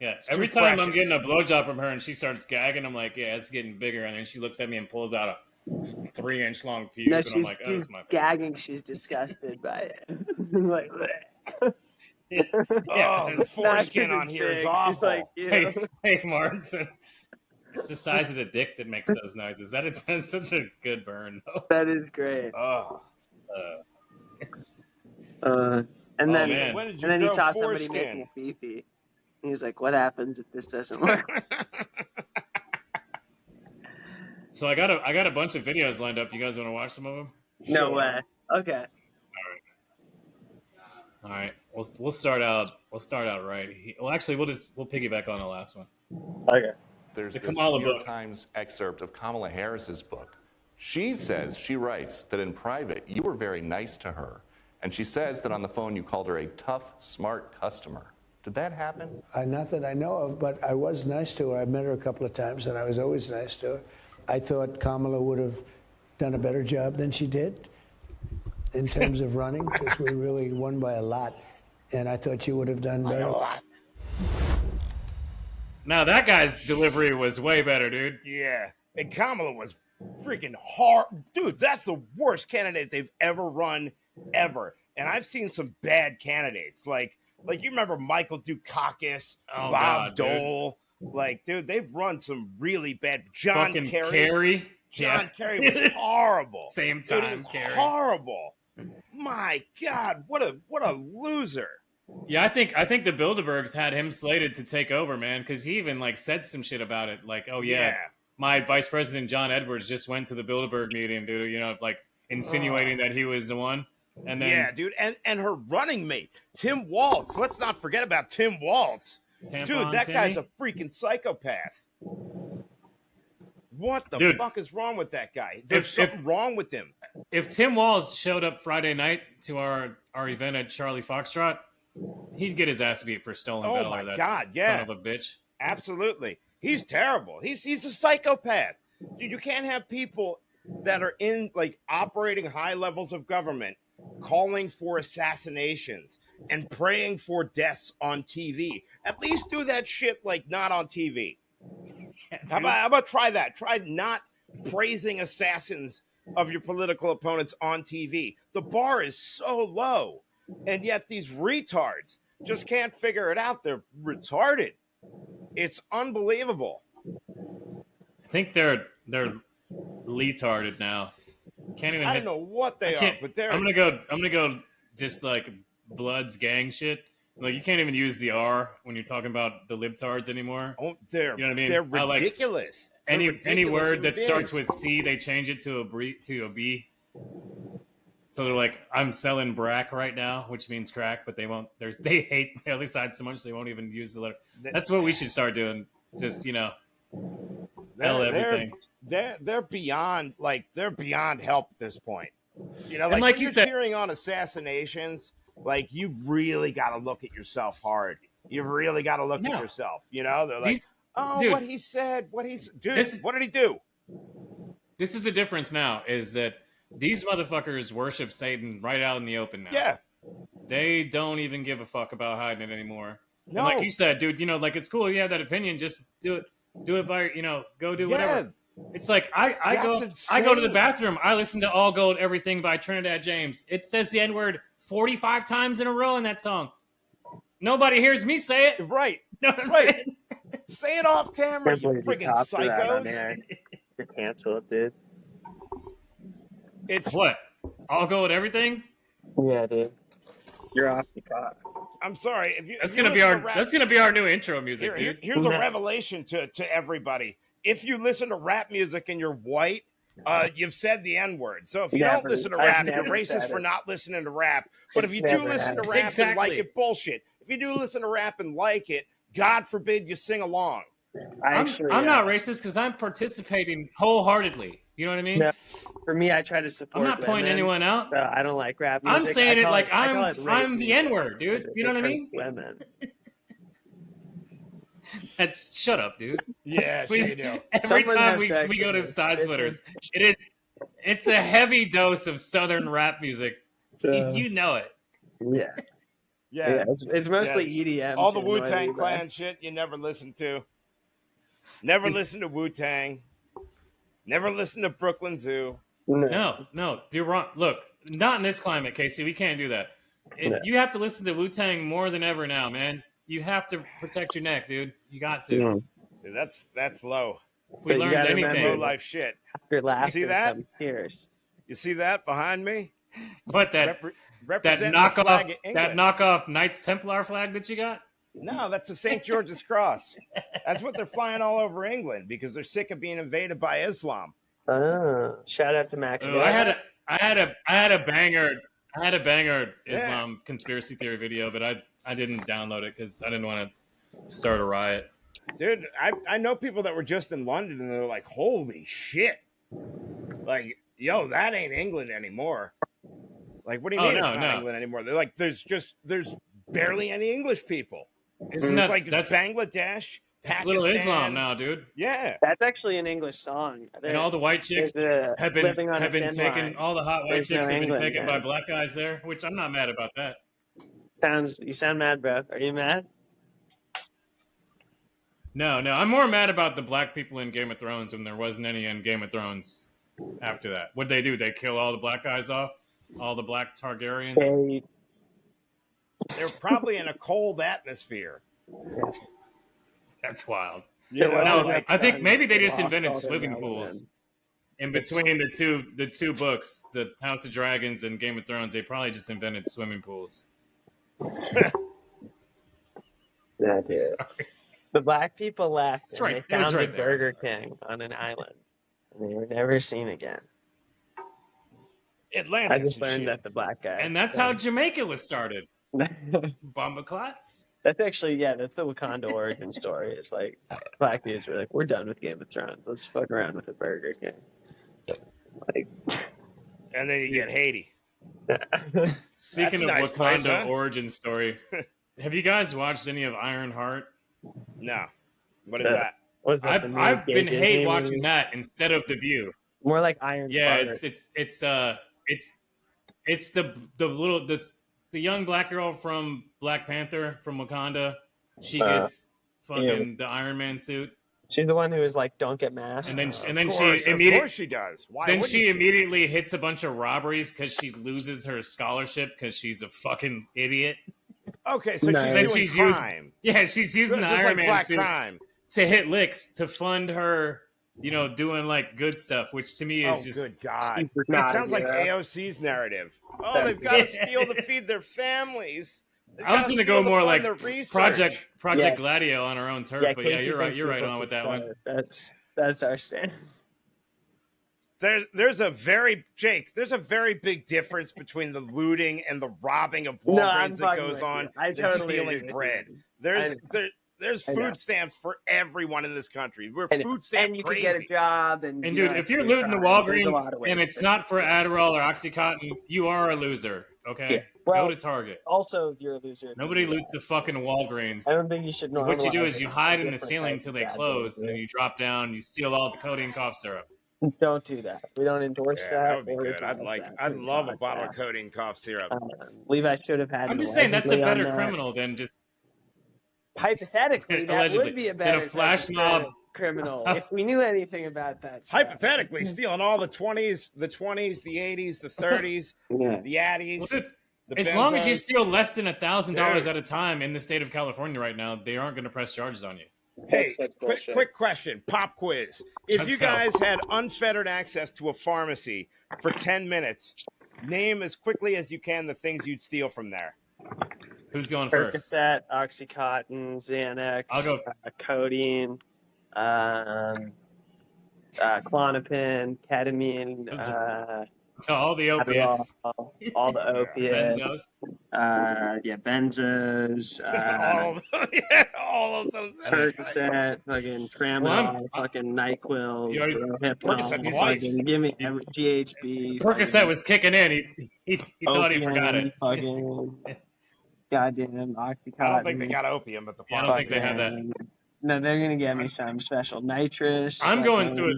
Speaker 3: Yeah, every time I'm getting a blowjob from her and she starts gagging, I'm like, yeah, it's getting bigger. And then she looks at me and pulls out a 3-inch long pube.
Speaker 2: No,
Speaker 3: and I'm
Speaker 2: she's
Speaker 3: like, oh,
Speaker 2: gagging. She's disgusted by it. Like,
Speaker 1: the foreskin on here is awful.
Speaker 2: She's like,
Speaker 3: hey, Martin. It's the size of the dick that makes those noises. That's such a good burn, though.
Speaker 2: That is great. And then he saw somebody making a fifi. He was like, "What happens if this doesn't work?"
Speaker 3: So I got a bunch of videos lined up. You guys want to watch some of them?
Speaker 2: No way. Okay.
Speaker 3: All right. We'll start out. We'll start out right. Well, actually, we'll piggyback on the last one.
Speaker 2: Okay.
Speaker 9: There's
Speaker 3: the
Speaker 9: this
Speaker 3: Kamala
Speaker 9: New York
Speaker 3: book.
Speaker 9: Times excerpt of Kamala Harris's book. She writes that in private, you were very nice to her. And she says that on the phone, you called her a tough, smart customer. Did that happen?
Speaker 10: Not that I know of, but I was nice to her. I met her a couple of times, and I was always nice to her. I thought Kamala would have done a better job than she did in terms of running, because we really won by a lot. And I thought she would have done better.
Speaker 3: Now, that guy's delivery was way better, dude.
Speaker 1: Yeah. And Kamala was freaking hard. Dude, that's the worst candidate they've ever run, ever. And I've seen some bad candidates. Like you remember Michael Dukakis, Bob Dole. Like, dude, they've run some really bad. John
Speaker 3: fucking
Speaker 1: Kerry. John Kerry was horrible.
Speaker 3: Same time,
Speaker 1: dude,
Speaker 3: Kerry.
Speaker 1: Horrible. My God, what a loser.
Speaker 3: Yeah, I think the Bilderbergs had him slated to take over, man, because he even said some shit about it, like, oh yeah, my Vice President John Edwards just went to the Bilderberg meeting, dude, insinuating that he was the one. And then
Speaker 1: dude, and her running mate, Tim Walz. Let's not forget about Tim Walz. Dude, that guy's a freaking psychopath. What the fuck is wrong with that guy? There's something wrong with him.
Speaker 3: if Tim Walz showed up Friday night to our event at Charlie Foxtrot, he'd get his ass beat for stolen valor.
Speaker 1: Oh my
Speaker 3: that
Speaker 1: God, yeah.
Speaker 3: son of a bitch.
Speaker 1: Absolutely. He's terrible. He's a psychopath. Dude, you can't have people that are in like operating high levels of government calling for assassinations and praying for deaths on TV. At least do that shit like not on TV. Yeah, how about try that? Try not praising assassins of your political opponents on TV. The bar is so low, and yet these retards just can't figure it out. They're retarded. It's unbelievable.
Speaker 3: I think they're retarded now. Can't even.
Speaker 1: I don't know what they are, but they're.
Speaker 3: I'm gonna go. Just like Blood's gang shit. Like you can't even use the R when you're talking about the libtards anymore.
Speaker 1: Oh, they're.
Speaker 3: You know what I mean?
Speaker 1: They're ridiculous.
Speaker 3: Any word that starts with C, they change it to a B. So they're like, I'm selling brack right now, which means crack, but they won't. They hate the other side so much they won't even use the letter. That's what we should start doing. Just everything.
Speaker 1: They're beyond help at this point. You know, like you said, cheering on assassinations, like you've really got to look at yourself hard. You've really got to look at yourself. You know, they're like, dude, what he said, what did he do?
Speaker 3: This is the difference now, is that these motherfuckers worship Satan right out in the open now.
Speaker 1: Yeah.
Speaker 3: They don't even give a fuck about hiding it anymore.
Speaker 1: No.
Speaker 3: And like you said, dude, like it's cool you have that opinion, just do it. Do it by, go do whatever. It's like I go to the bathroom, I listen to All Gold Everything by Trinidad James. It says the N-word 45 times in a row in that song. Nobody hears me say it.
Speaker 1: Right.
Speaker 3: You know what I'm saying?
Speaker 1: Say it off camera, you friggin' psychos.
Speaker 2: You're canceled, dude.
Speaker 3: It's what? All Gold Everything?
Speaker 2: Yeah, dude. You're off the clock.
Speaker 1: I'm sorry.
Speaker 3: That's gonna be our new intro music, dude.
Speaker 1: Here's a revelation to everybody. If you listen to rap music and you're white, you've said the N-word. So if you don't listen to rap, you're racist for not listening to rap. But if you do listen to rap and like it, bullshit. If you do listen to rap and like it, God forbid you sing along.
Speaker 3: I'm not racist because I'm participating wholeheartedly. You know what I mean?
Speaker 2: No, for me, I try to support.
Speaker 3: I'm not pointing anyone out.
Speaker 2: So I don't like rap music.
Speaker 3: I'm saying it like I'm the N-word, dude. You know what I mean?
Speaker 2: Women.
Speaker 3: Shut up, dude.
Speaker 1: Yeah, sure you do.
Speaker 3: Every time we go to Side Splitters, it's a heavy dose of Southern rap music. You know it.
Speaker 2: Yeah. Yeah, it's mostly EDM.
Speaker 1: All the Wu-Tang Clan shit you never listen to. Never listen to Wu-Tang. Never listen to Brooklyn Zoo.
Speaker 3: No, you're wrong. Look, not in this climate, Casey. We can't do that. You have to listen to Wu-Tang more than ever now, man. You have to protect your neck, dude. You got to.
Speaker 1: Dude, that's low.
Speaker 3: If we learned anything,
Speaker 1: low life shit.
Speaker 2: After laughter,
Speaker 1: you see that?
Speaker 2: Comes tears.
Speaker 1: You see that behind me?
Speaker 3: What that knockoff Knights Templar flag that you got?
Speaker 1: No, that's the St. George's Cross. That's what they're flying all over England because they're sick of being invaded by Islam.
Speaker 2: Oh, shout out to Max.
Speaker 3: I had a banger Islam conspiracy theory video, but I didn't download it because I didn't want to start a riot.
Speaker 1: Dude, I know people that were just in London and they're like, holy shit. Like, yo, that ain't England anymore. Like, what do you mean it's not England anymore? They're like, there's barely any English people.
Speaker 3: Isn't
Speaker 1: it's like Bangladesh, Pakistan.
Speaker 3: Little Islam now, dude.
Speaker 1: Yeah.
Speaker 2: That's actually an English song.
Speaker 3: And all the white chicks have been taken, all the hot white chicks have been taken by black guys there, which I'm not mad about that.
Speaker 2: You sound mad, bro. Are you mad?
Speaker 3: No, I'm more mad about the black people in Game of Thrones when there wasn't any in Game of Thrones after that. What'd they do? They kill all the black guys off? All the black Targaryens?
Speaker 1: They're probably in a cold atmosphere.
Speaker 3: That's wild.
Speaker 1: Yeah,
Speaker 3: I think maybe they just invented swimming pools in between the two books, the House of Dragons and Game of Thrones. They probably just invented swimming pools.
Speaker 2: Yeah, dude. Sorry. The black people left.
Speaker 3: That's right.
Speaker 2: They founded Burger King on an island, and they were never seen again.
Speaker 1: Atlantis.
Speaker 2: I just learned that's a black guy,
Speaker 3: and that's how Jamaica was started. Bomba Clots.
Speaker 2: That's actually that's the Wakanda origin story. It's like black dudes were like, we're done with Game of Thrones. Let's fuck around with a Burger King. Like,
Speaker 1: And then you get Haiti.
Speaker 3: Speaking of
Speaker 1: nice
Speaker 3: Wakanda
Speaker 1: place, huh?
Speaker 3: origin story, have you guys watched any of Ironheart?
Speaker 1: No. What is that?
Speaker 3: I've been hate watching that instead of The View.
Speaker 2: More like Iron.
Speaker 3: Yeah,
Speaker 2: Heart.
Speaker 3: it's the young black girl from Black Panther from Wakanda. She gets fucking the Iron Man suit.
Speaker 2: She's the one who is like, "Don't get masked."
Speaker 3: And then
Speaker 1: Of course she does. Why
Speaker 3: then
Speaker 1: wouldn't
Speaker 3: she immediately hits a bunch of robberies because she loses her scholarship because she's a fucking idiot.
Speaker 1: Okay, so she's doing crime.
Speaker 3: She's using the Iron Man suit to hit licks to fund her, doing like good stuff, which to me is just
Speaker 1: good God. That sounds like AOC's narrative. Oh, they've got to steal to feed their families.
Speaker 3: I was going to go more like Project Gladio on our own turf, but yeah, you're right on with that one.
Speaker 2: That's our stance.
Speaker 1: There's a very big difference between the looting and the robbing of Walgreens that goes on and stealing bread. There's food stamps for everyone in this country. We're food stamp
Speaker 2: and you
Speaker 1: crazy.
Speaker 2: can get a job. And
Speaker 3: dude, if you're looting the Walgreens and it's not for Adderall or OxyContin, you are a loser. Okay,
Speaker 2: yeah. Well,
Speaker 3: go to Target.
Speaker 2: Also, you're a loser.
Speaker 3: Nobody loots the fucking Walgreens.
Speaker 2: I don't think you should know.
Speaker 3: What you do is you hide in the ceiling until they close, and then you drop down. You steal all the codeine cough syrup.
Speaker 2: Don't do that. We don't endorse that.
Speaker 1: That would be good. I'd love a bottle of codeine cough syrup.
Speaker 2: Levi should have had.
Speaker 3: I'm just saying that's a better criminal than just.
Speaker 2: Hypothetically, that would be a better
Speaker 3: flash mob
Speaker 2: criminal if we knew anything about that stuff.
Speaker 1: Hypothetically, stealing all the 20s, the 80s, the 30s, the Addies.
Speaker 3: Well, as long as you steal less than $1,000 at a time in the state of California right now, they aren't going to press charges on you.
Speaker 1: Hey, quick question, pop quiz. If you guys had unfettered access to a pharmacy for 10 minutes, name as quickly as you can the things you'd steal from there.
Speaker 3: Who's going first?
Speaker 2: Percocet, OxyContin, Xanax,
Speaker 3: I'll go.
Speaker 2: Codeine, Klonopin, ketamine,
Speaker 3: so all the opiates.
Speaker 2: All the opiates. Benzos.
Speaker 1: All of them.
Speaker 2: Percocet, fucking Tramadol, fucking NyQuil, Hypnol, fucking give me GHB.
Speaker 3: Percocet was kicking in. He thought he forgot it.
Speaker 2: Fucking goddamn OxyContin.
Speaker 1: I don't think they got opium at the
Speaker 3: I don't think they have that.
Speaker 2: No, they're gonna get me some special nitrous.
Speaker 3: I'm going to it.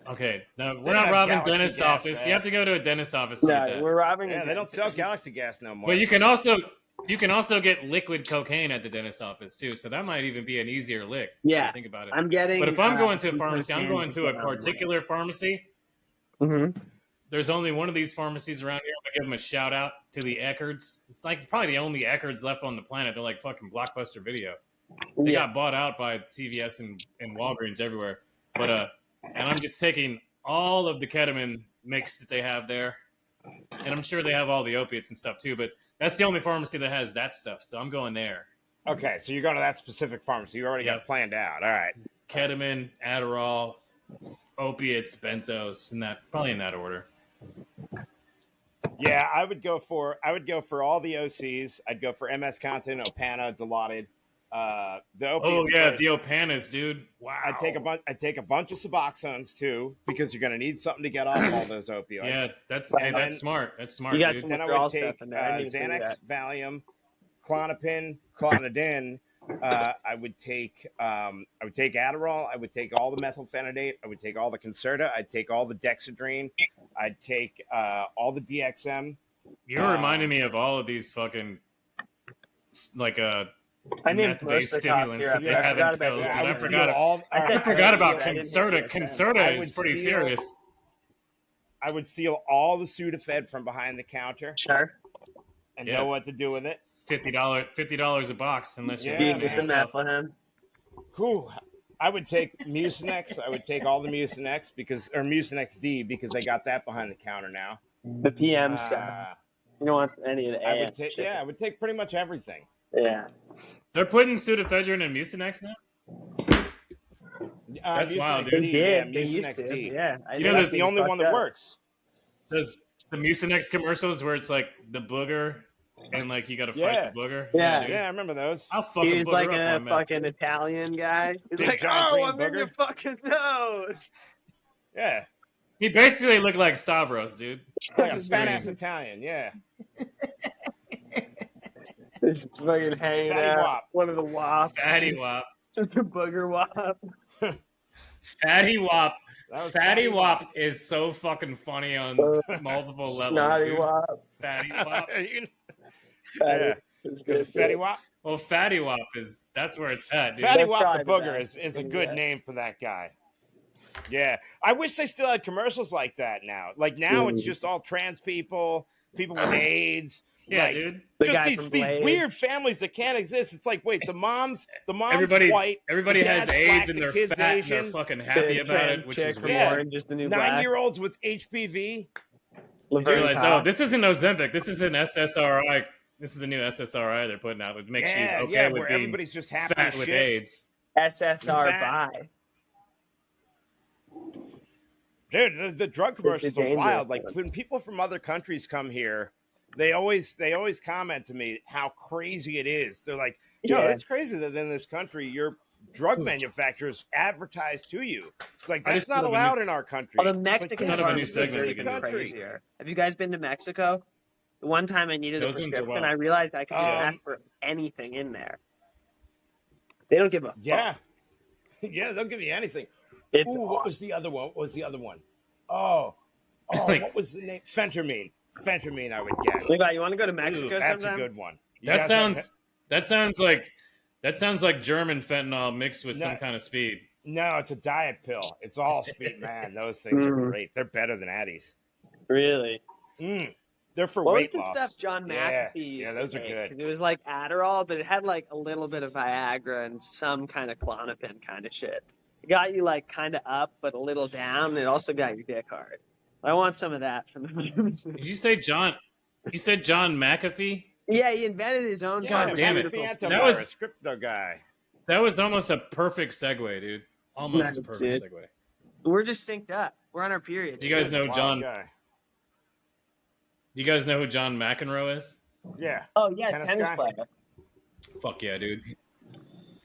Speaker 3: Okay, no, we're not robbing dentist office. Man. You have to go to a dentist office.
Speaker 2: No, we're robbing.
Speaker 1: Yeah, they don't sell Galaxy gas no more.
Speaker 3: But you can also get liquid cocaine at the dentist office too. So that might even be an easier lick.
Speaker 2: Yeah,
Speaker 3: think about it.
Speaker 2: I'm getting.
Speaker 3: But if I'm going to a pharmacy, I'm going to a particular pharmacy.
Speaker 2: Mm-hmm.
Speaker 3: There's only one of these pharmacies around here. I'm gonna give them a shout out to the Eckards. It's like probably the only Eckards left on the planet. They're like fucking Blockbuster Video. They got bought out by CVS and Walgreens everywhere. But and I'm just taking all of the ketamine mix that they have there. And I'm sure they have all the opiates and stuff too, but that's the only pharmacy that has that stuff. So I'm going there.
Speaker 1: Okay, so you're going to that specific pharmacy. You already got it planned out. All right.
Speaker 3: Ketamine, Adderall, opiates, benzos, and probably in that order.
Speaker 1: Yeah, I would go for all the OCs. I'd go for MS Contin, Opana, Dilaudid. The opiates
Speaker 3: the Opanas, dude. Wow.
Speaker 1: I'd take a bunch of Suboxones too, because you're going to need something to get off all those opioids.
Speaker 3: Yeah, that's smart. That's smart.
Speaker 2: You got
Speaker 3: dude.
Speaker 2: some
Speaker 1: then
Speaker 2: withdrawal
Speaker 1: I would take
Speaker 2: stuff in there.
Speaker 1: Xanax, Valium, Klonopin, Clonidine. I would take Adderall. I would take all the methylphenidate. I would take all the Concerta. I'd take all the Dexedrine. I'd take all the DXM.
Speaker 3: You're reminding me of all of these fucking
Speaker 2: I named
Speaker 3: meth-based stimulants that they have in pills. I forgot about Concerta. Concerta is pretty serious.
Speaker 1: I would steal all the Sudafed from behind the counter.
Speaker 2: Sure.
Speaker 1: And know what to do with it.
Speaker 3: $50 a box, unless you're
Speaker 2: Jesus in Bethlehem.
Speaker 1: Whew. I would take Mucinex. I would take all the Mucinex or Mucinex D because they got that behind the counter now.
Speaker 2: The PM stuff. You don't want any of the AM.
Speaker 1: I would take pretty much everything.
Speaker 2: Yeah.
Speaker 3: They're putting pseudoephedrine and Mucinex now? That's wild, dude.
Speaker 2: They used to.
Speaker 1: D.
Speaker 2: Yeah.
Speaker 1: That's the only one that works.
Speaker 3: There's the Mucinex commercials where it's like the booger and like you got to fight the booger.
Speaker 2: Yeah,
Speaker 1: I remember those.
Speaker 3: I'll fucking
Speaker 2: He's
Speaker 3: booger
Speaker 2: like
Speaker 3: up
Speaker 2: a fucking Italian guy. He's
Speaker 1: Big
Speaker 2: like,
Speaker 1: giant green
Speaker 2: I'm in your fucking nose.
Speaker 1: Yeah.
Speaker 3: He basically looked like Stavros, dude.
Speaker 1: Like a fat ass Italian, yeah.
Speaker 2: This fucking hanging
Speaker 1: Fatty
Speaker 2: out.
Speaker 1: Wop.
Speaker 2: One of the wops.
Speaker 3: Fatty Wop.
Speaker 2: Just a booger wop.
Speaker 3: Fatty Wop.
Speaker 1: Fatty
Speaker 3: Fatty
Speaker 1: Wop.
Speaker 3: Wop is so fucking funny on multiple levels,
Speaker 2: Snotty
Speaker 3: dude.
Speaker 2: wop.
Speaker 3: Fatty Wop.
Speaker 1: Yeah.
Speaker 2: It's good.
Speaker 1: Fatty Wop.
Speaker 3: Well, Fatty Wop that's where it's at, dude.
Speaker 1: Fatty
Speaker 2: That's
Speaker 1: Wop
Speaker 2: probably
Speaker 1: the
Speaker 2: the
Speaker 1: Booger
Speaker 2: best.
Speaker 1: is a good name for that guy. Yeah. I wish they still had commercials like that now. Like now it's just all trans people, people with AIDS.
Speaker 3: Yeah,
Speaker 1: like,
Speaker 3: dude.
Speaker 2: The
Speaker 1: just
Speaker 2: guy
Speaker 1: these
Speaker 2: from Blade.
Speaker 1: weird families that can't exist. It's like, wait, the mom's
Speaker 3: Everybody,
Speaker 1: white.
Speaker 3: everybody
Speaker 1: the
Speaker 3: has
Speaker 1: dad's
Speaker 3: AIDS
Speaker 1: black,
Speaker 3: and
Speaker 1: the
Speaker 3: they're
Speaker 1: kid's
Speaker 3: fat
Speaker 1: Asian.
Speaker 3: and they're fucking happy about it, which is
Speaker 2: from
Speaker 3: weird.
Speaker 2: Orange is the New Black.
Speaker 1: 9-year-olds with HPV.
Speaker 3: You realize, oh, this isn't Ozempic. This is an SSRI. This is a new SSRI they're putting out. It makes you okay with
Speaker 1: where
Speaker 3: being
Speaker 1: everybody's just happy
Speaker 3: fat
Speaker 1: as
Speaker 3: with
Speaker 1: shit.
Speaker 3: AIDS.
Speaker 2: SSR
Speaker 1: Fat.
Speaker 2: by.
Speaker 1: Dude, the drug commercials are
Speaker 2: dangerous
Speaker 1: wild. Like
Speaker 2: one.
Speaker 1: when people from other countries come here, they always comment to me how crazy it is. They're like, yo,
Speaker 2: Yeah.
Speaker 1: it's crazy that in this country your drug manufacturers advertise to you. It's like
Speaker 3: I
Speaker 1: that's
Speaker 3: just
Speaker 1: not
Speaker 3: love
Speaker 1: allowed in our country.
Speaker 2: Oh, the
Speaker 1: It's like,
Speaker 2: Mexican
Speaker 3: None of a new
Speaker 2: pharmacies
Speaker 3: segment
Speaker 2: are
Speaker 3: we
Speaker 2: even
Speaker 3: can do.
Speaker 2: crazier. Have you guys been to Mexico? The one time I needed a
Speaker 3: Those ones are
Speaker 2: prescription,
Speaker 3: wild.
Speaker 2: I realized I could just ask for anything in there. They don't give a fuck.
Speaker 1: Yeah, they'll give you anything.
Speaker 2: It's
Speaker 1: What was
Speaker 2: awesome.
Speaker 1: the other one? What was the other one? Oh,
Speaker 3: Like-
Speaker 1: what was the name? Phentermine. Phentermine, I would get.
Speaker 2: Levi, you want to go to Mexico
Speaker 1: That's
Speaker 2: sometime?
Speaker 1: a good one. You
Speaker 3: That
Speaker 1: guys
Speaker 3: sounds like German fentanyl mixed with
Speaker 1: No.
Speaker 3: some kind of speed.
Speaker 1: No, it's a diet pill. It's all speed, man. Those things are
Speaker 2: Mm.
Speaker 1: great. They're better than Addies.
Speaker 2: Really?
Speaker 1: They're for
Speaker 2: What was
Speaker 1: weight
Speaker 2: the
Speaker 1: loss.
Speaker 2: stuff John
Speaker 1: Yeah.
Speaker 2: McAfee used
Speaker 1: Yeah,
Speaker 2: to
Speaker 1: those are
Speaker 2: make?
Speaker 1: good.
Speaker 2: 'Cause it was like Adderall, but it had like a little bit of Viagra and some kind of Klonopin kind of shit. It got you like kind of up, but a little down, and it also got your dick hard. I want some of that from the pharmacy.
Speaker 3: Did you say John? You said John McAfee?
Speaker 2: Yeah, he invented his own
Speaker 3: God damn it.
Speaker 2: pharmaceutical
Speaker 1: That
Speaker 2: stuff.
Speaker 3: That was-
Speaker 1: was crypto guy.
Speaker 3: That was almost a perfect segue, dude. Almost
Speaker 2: Nice,
Speaker 3: a perfect
Speaker 2: dude.
Speaker 3: segue.
Speaker 2: We're just synced up. We're on our period.
Speaker 3: Do you guys know
Speaker 1: Wild
Speaker 3: John?
Speaker 1: guy.
Speaker 3: Do you guys know who John McEnroe is?
Speaker 1: Yeah.
Speaker 2: Oh yeah,
Speaker 1: Tennis
Speaker 2: tennis
Speaker 1: guy?
Speaker 2: player.
Speaker 3: Fuck yeah, dude.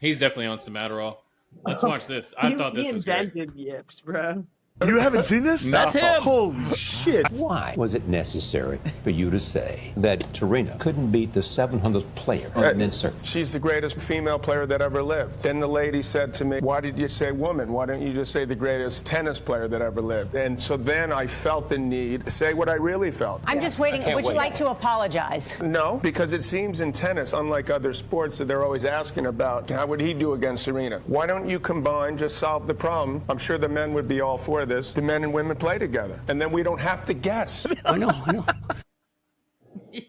Speaker 3: He's definitely on some Adderall. Let's watch this. I thought this was great.
Speaker 2: He invented yips, bro.
Speaker 11: You haven't seen this?
Speaker 3: That's him.
Speaker 11: Holy shit.
Speaker 12: Why was it necessary for you to say that Serena couldn't beat the 700th player on the men's circuit?
Speaker 13: She's the greatest female player that ever lived. Then the lady said to me, why did you say woman? Why don't you just say the greatest tennis player that ever lived? And so then I felt the need to say what I really felt.
Speaker 14: I'm just waiting. Would you like to apologize?
Speaker 13: No, because it seems in tennis, unlike other sports that they're always asking about, how would he do against Serena? Why don't you combine, just solve the problem? I'm sure the men would be all for this. The men and women play together, and then we don't have to guess.
Speaker 12: I know.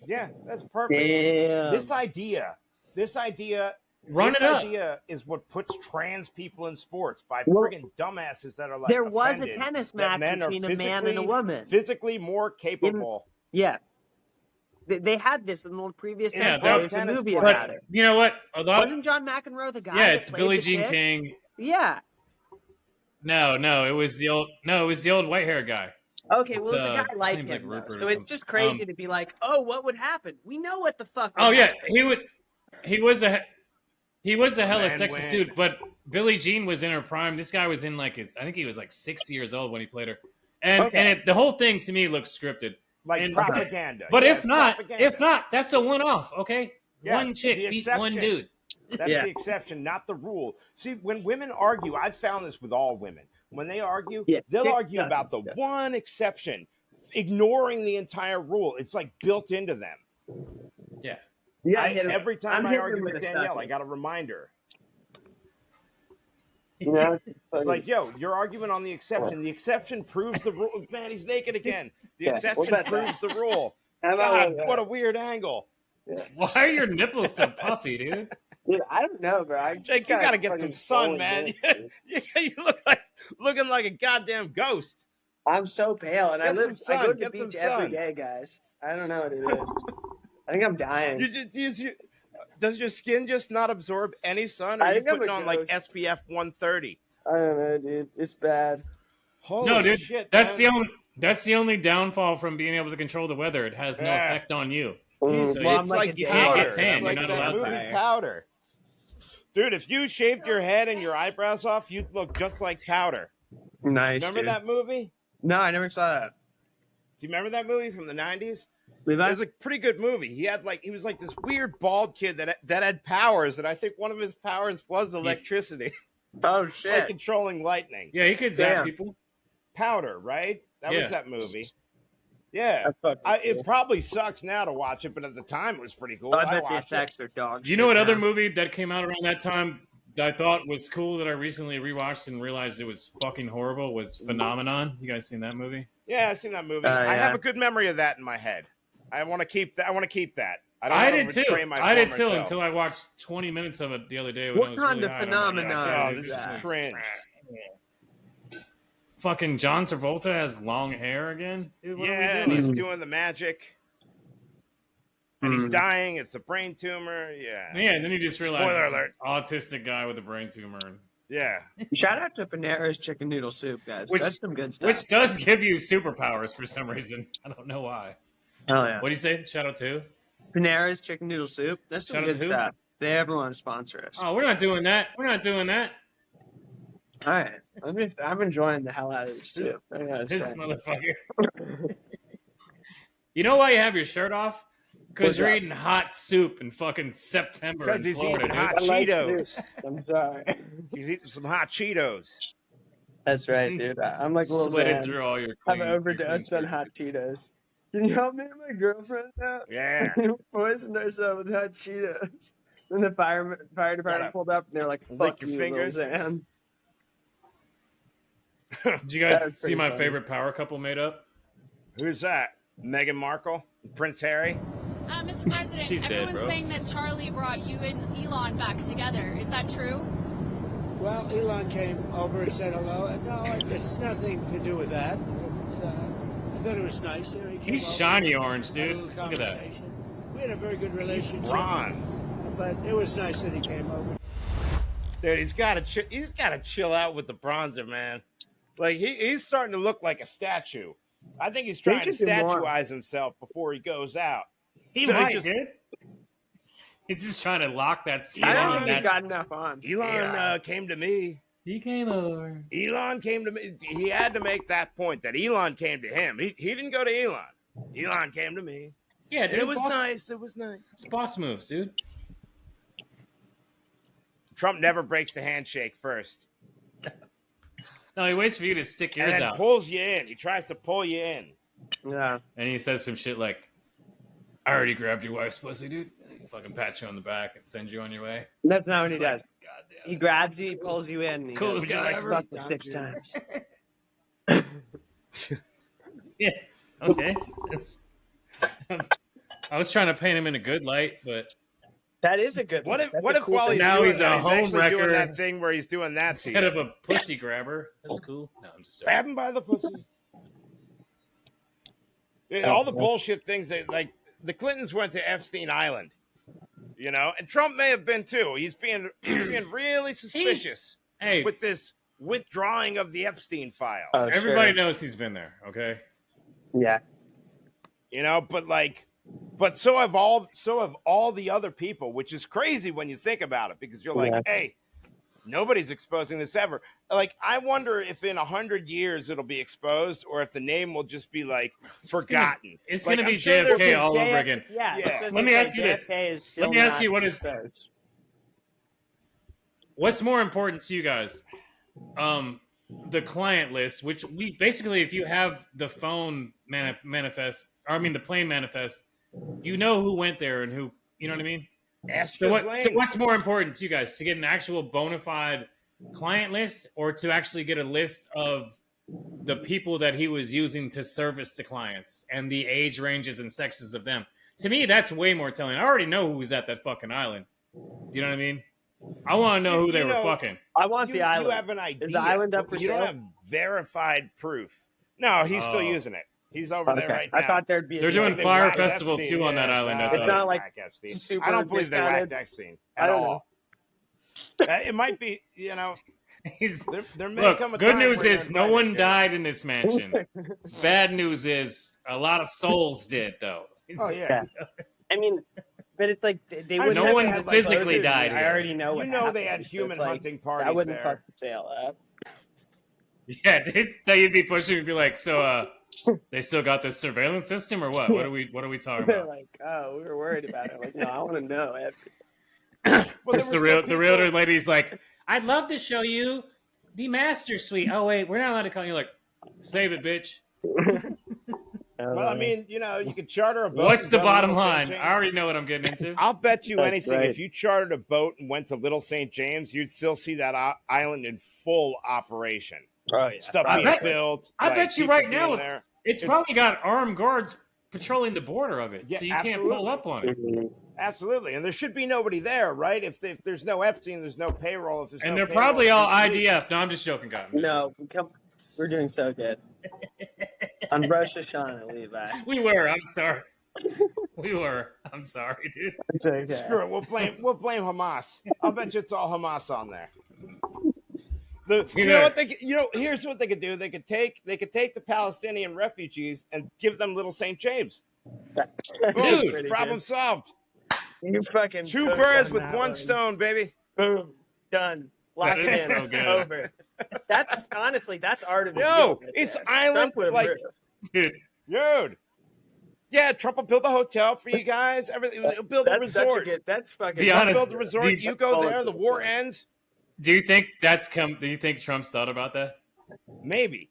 Speaker 1: Yeah, that's perfect.
Speaker 2: Damn.
Speaker 1: This idea
Speaker 3: Run it up.
Speaker 1: is what puts trans people in sports by
Speaker 2: Well,
Speaker 1: friggin' dumbasses that are like
Speaker 2: there was a
Speaker 1: offended
Speaker 2: tennis
Speaker 1: that
Speaker 2: match
Speaker 1: men are
Speaker 2: between a man and a
Speaker 1: physically-
Speaker 2: woman.
Speaker 1: Physically more capable.
Speaker 2: Yeah. They had this in the previous
Speaker 3: Yeah,
Speaker 2: segment.
Speaker 3: that-
Speaker 2: There's a
Speaker 1: tennis
Speaker 2: movie
Speaker 1: player.
Speaker 2: about it.
Speaker 3: You know what?
Speaker 2: Wasn't John McEnroe the guy?
Speaker 3: Yeah,
Speaker 2: that
Speaker 3: it's
Speaker 2: played
Speaker 3: Billie
Speaker 2: the
Speaker 3: Jean
Speaker 2: chick?
Speaker 3: King.
Speaker 2: Yeah.
Speaker 3: No, it was the old white hair guy.
Speaker 2: Okay,
Speaker 3: It's,
Speaker 2: well, there's a guy like
Speaker 3: seems
Speaker 2: him.
Speaker 3: like Rupert
Speaker 2: though.
Speaker 3: or
Speaker 2: So it's
Speaker 3: something.
Speaker 2: just crazy to be like, oh, what would happen? We know what the fuck. Would
Speaker 3: Oh yeah,
Speaker 2: happen.
Speaker 3: he was a hella
Speaker 1: Man
Speaker 3: sexist
Speaker 1: win.
Speaker 3: dude, but Billie Jean was in her prime. This guy was in I think he was like 60 years old when he played her, and the whole thing to me looks scripted,
Speaker 1: Like
Speaker 3: and,
Speaker 1: propaganda.
Speaker 3: But
Speaker 1: Yeah,
Speaker 3: if not,
Speaker 1: propaganda.
Speaker 3: that's a one-off. Okay,
Speaker 1: Yeah,
Speaker 3: one chick
Speaker 1: the
Speaker 3: beat one
Speaker 1: exception.
Speaker 3: dude.
Speaker 1: That's
Speaker 2: Yeah.
Speaker 1: the exception, not the rule. See, when women argue, I've found this with all women. When they argue,
Speaker 2: Yeah,
Speaker 1: they'll
Speaker 2: chick
Speaker 1: argue about the
Speaker 2: doesn't.
Speaker 1: one exception, ignoring the entire rule. It's like built into them.
Speaker 3: Yeah,
Speaker 2: Yeah, I hit him.
Speaker 1: Every time
Speaker 2: I'm
Speaker 1: I
Speaker 2: hitting
Speaker 1: argue
Speaker 2: him
Speaker 1: with
Speaker 2: with a
Speaker 1: Danielle,
Speaker 2: sucker.
Speaker 1: I got to remind her.
Speaker 2: You know?
Speaker 1: It's like, yo, you're arguing on the exception. The exception proves the rule. Man, he's naked again. The
Speaker 2: Yeah,
Speaker 1: exception
Speaker 2: what about
Speaker 1: proves the rule.
Speaker 2: How about
Speaker 1: God, what a weird angle.
Speaker 3: why are your nipples so puffy, dude?
Speaker 2: Dude, I don't know, bro.
Speaker 1: Jake, you got to get some sun, man. You look like looking like a goddamn ghost.
Speaker 2: I'm so pale, and I
Speaker 1: Get some
Speaker 2: go to
Speaker 1: sun,
Speaker 2: the
Speaker 1: get some
Speaker 2: beach every
Speaker 1: sun.
Speaker 2: day, guys. I don't know what it is. I think I'm dying.
Speaker 1: Does your skin just not absorb any sun? Or
Speaker 2: I
Speaker 1: are you
Speaker 2: think I'm
Speaker 1: putting
Speaker 2: a
Speaker 1: on like
Speaker 2: ghost.
Speaker 1: SPF 130?
Speaker 2: I don't know, dude. It's bad.
Speaker 1: Holy
Speaker 3: No, dude,
Speaker 1: shit,
Speaker 3: that's
Speaker 1: man.
Speaker 3: the only downfall from being able to control the weather. It has no
Speaker 1: Yeah.
Speaker 3: effect on you.
Speaker 1: It's
Speaker 3: So
Speaker 2: I'm
Speaker 1: like
Speaker 3: you
Speaker 1: powder.
Speaker 3: can't get tan.
Speaker 1: It's like
Speaker 3: You're not
Speaker 1: that
Speaker 3: allowed
Speaker 1: movie
Speaker 3: to.
Speaker 1: Powder. Dude, if you shaved your head and your eyebrows off, you'd look just like Powder.
Speaker 2: Nice.
Speaker 1: Remember
Speaker 2: dude.
Speaker 1: that movie?
Speaker 2: No, I never saw that.
Speaker 1: Do you remember that movie from the 90s?
Speaker 2: It
Speaker 1: was a pretty good movie. He was like this weird bald kid that had powers, and I think one of his powers was electricity.
Speaker 2: Oh shit!
Speaker 1: Like controlling lightning.
Speaker 3: Yeah, he could zap people.
Speaker 1: Powder, right? That was that movie. Yeah, it probably sucks now to watch it, but at the time it was pretty cool.
Speaker 2: I bet the effects are dog shit.
Speaker 3: You know what other movie that came out around that time that I thought was cool that I recently rewatched and realized it was fucking horrible was Phenomenon. You guys seen that movie?
Speaker 1: Yeah, I've seen that movie. I have a good memory of that in my head. I want to keep that. I did too. Until I watched 20 minutes of it the other day.
Speaker 2: What kind of phenomenon is that?
Speaker 1: Cringe.
Speaker 3: Fucking John Travolta has long hair again. Dude, what
Speaker 1: and he's doing the magic. And he's dying. It's a brain tumor. Yeah.
Speaker 3: Yeah, and then you just realize autistic guy with a brain tumor.
Speaker 1: Yeah.
Speaker 2: Shout out to Panera's chicken noodle soup, guys. That's some good stuff.
Speaker 3: Which does give you superpowers for some reason. I don't know why.
Speaker 2: Oh yeah.
Speaker 3: What do you say? Shout out to
Speaker 2: Panera's chicken noodle soup. That's some good stuff. They ever want to sponsor us?
Speaker 3: Oh, we're not doing that.
Speaker 2: All right. I'm enjoying the hell out of this soup.
Speaker 3: This motherfucker. You know why you have your shirt off? Because you're eating hot soup in fucking September.
Speaker 1: Because he's
Speaker 3: Florida,
Speaker 1: eating hot Cheetos.
Speaker 2: I'm sorry.
Speaker 1: He's eating some hot Cheetos.
Speaker 2: That's right, dude. I'm like a little
Speaker 3: sweated through all your.
Speaker 2: I've overdosed on hot Cheetos. Can you help me and my girlfriend out?
Speaker 1: Yeah.
Speaker 2: We poisoned ourselves with hot Cheetos. Then the fire department pulled up and they're like, "Fuck you, fingers, man."
Speaker 3: Did you guys see my favorite power couple made up?
Speaker 1: Who's that? Meghan Markle? Prince Harry?
Speaker 15: Mr. President,
Speaker 3: She's
Speaker 15: everyone's
Speaker 3: dead,
Speaker 15: saying that Charlie brought you and Elon back together. Is that true?
Speaker 10: Well, Elon came over and said hello. No, it's nothing to do with that. I thought it was nice.
Speaker 3: He's shiny orange, dude. Look at that.
Speaker 10: We had a very good relationship.
Speaker 1: Bronze.
Speaker 10: But it was nice that he came over.
Speaker 1: Dude, he's got to chill out with the bronzer, man. Like he's starting to look like a statue. I think he's trying to statuize himself before he goes out.
Speaker 3: He might, dude. He's just trying to lock that seal.
Speaker 2: I don't think he got enough on.
Speaker 1: Elon came to me.
Speaker 3: He came over.
Speaker 1: Elon came to me. He had to make that point that Elon came to him. He didn't go to Elon. Elon came to me.
Speaker 3: Yeah, dude.
Speaker 1: It was nice. It was nice.
Speaker 3: It's boss moves, dude.
Speaker 1: Trump never breaks the handshake first.
Speaker 3: No, he waits for you to stick yours
Speaker 1: and then
Speaker 3: out.
Speaker 1: Pulls you in. He tries to pull you in.
Speaker 2: Yeah.
Speaker 3: And he says some shit like, "I already grabbed your wife's pussy, dude." He fucking pats you on the back and sends you on your way.
Speaker 2: That's not what he does. He grabs you, he pulls you in. And
Speaker 3: Coolest guy ever.
Speaker 2: Fuck 6 times.
Speaker 3: Yeah. Okay. I was trying to paint him in a good light, but
Speaker 2: that is a good.
Speaker 1: What if
Speaker 2: cool
Speaker 1: while
Speaker 3: he's
Speaker 1: doing
Speaker 3: a home wrecker,
Speaker 1: doing that thing where he's doing that
Speaker 3: instead of a pussy grabber? That's cool. No, I'm just
Speaker 1: grab him by the pussy. All the bullshit things that like the Clintons went to Epstein Island, and Trump may have been too. He's being really suspicious with this withdrawing of the Epstein files.
Speaker 3: Oh, everybody knows he's been there. Okay.
Speaker 2: Yeah.
Speaker 1: But so have all the other people, which is crazy when you think about it, because you're like, hey, nobody's exposing this ever. Like, I wonder if in 100 years it'll be exposed, or if the name will just be like forgotten.
Speaker 3: It's gonna be JFK all over again.
Speaker 2: Yeah.
Speaker 3: Let me ask you this. Let me ask you what's more important to you guys? The client list, which we basically, if you have the phone manifest, or I mean the plane manifest, you know who went there and who, you know what I mean? So what's more important to you guys, to get an actual bona fide client list, or to actually get a list of the people that he was using to service to clients and the age ranges and sexes of them? To me, that's way more telling. I already know who was at that fucking island. Do you know what I mean? I want to know who they were fucking.
Speaker 2: I want the island.
Speaker 1: You have an idea.
Speaker 2: Is the island up for sale?
Speaker 1: You don't have verified proof. No, he's still using it. He's over there right now.
Speaker 2: I thought there'd be.
Speaker 3: They're doing Fire Festival too on that island.
Speaker 2: It's not like super.
Speaker 1: I don't believe they whacked Epstein at all. It might be, there may come a
Speaker 3: good
Speaker 1: time
Speaker 3: news
Speaker 1: where
Speaker 3: is no one died in this mansion. Bad news is a lot of souls did, though.
Speaker 1: Oh yeah.
Speaker 2: I mean, but it's like they wouldn't.
Speaker 3: No one physically died.
Speaker 2: I already know.
Speaker 1: They had human hunting parties.
Speaker 2: I wouldn't
Speaker 1: there.
Speaker 2: fuck the sale up.
Speaker 3: Yeah, that you'd be pushing and be like, so they still got this surveillance system or what? What are we talking
Speaker 2: They're
Speaker 3: about?
Speaker 2: like, oh, we were worried about it. Like, no, I want to know.
Speaker 3: Well, the realtor lady's like, I'd love to show you the master suite. Oh wait, we're not allowed to call you. Like, save it, bitch.
Speaker 1: Well, I mean, you know, you could charter a boat.
Speaker 3: What's the bottom line? I already know what I'm getting into.
Speaker 1: I'll bet you
Speaker 2: That's
Speaker 1: anything.
Speaker 2: right.
Speaker 1: If you chartered a boat and went to Little St. James, you'd still see that island in full operation.
Speaker 2: Oh, yeah.
Speaker 1: Stuff being built.
Speaker 3: I
Speaker 1: like,
Speaker 3: bet you
Speaker 1: people
Speaker 3: right
Speaker 1: being
Speaker 3: now
Speaker 1: there.
Speaker 3: it's probably got armed guards patrolling the border of it,
Speaker 1: Yeah,
Speaker 3: so you can't pull up on it.
Speaker 1: Absolutely, and there should be nobody there, right? If there's no Epstein, there's no payroll. If there's
Speaker 3: And
Speaker 1: no
Speaker 3: they're
Speaker 1: payroll,
Speaker 3: probably all
Speaker 1: there's no-
Speaker 3: IDF. No, I'm just joking, guys.
Speaker 2: No, we're doing so good. On Rosh Hashanah, Levi.
Speaker 3: We were. I'm sorry. We were. I'm sorry, dude.
Speaker 2: It's okay.
Speaker 1: Screw it. We'll blame Hamas. I'll bet you it's all Hamas on there. You know what here's what they could do. They could take the Palestinian refugees and give them Little St. James. Boom,
Speaker 3: Dude,
Speaker 1: problem solved.
Speaker 2: You fucking
Speaker 1: Two
Speaker 2: cooked
Speaker 1: birds
Speaker 2: on
Speaker 1: with
Speaker 2: that
Speaker 1: one stone, baby.
Speaker 2: Boom. Done. Lock it in.
Speaker 3: so good.
Speaker 2: Over. That's honestly, that's art of the
Speaker 1: Yo,
Speaker 2: deal right
Speaker 1: it's
Speaker 2: there.
Speaker 1: island
Speaker 2: Trump would
Speaker 1: like,
Speaker 2: approve.
Speaker 1: dude. Yeah, Trump will build a hotel for you guys. Everything. He'll build a
Speaker 2: That's such a
Speaker 1: resort.
Speaker 2: good. That's fucking.
Speaker 3: Be honest,
Speaker 1: Build a resort.
Speaker 3: dude,
Speaker 1: You go there. The war ends.
Speaker 3: Do you think do you think Trump's thought about that?
Speaker 1: Maybe.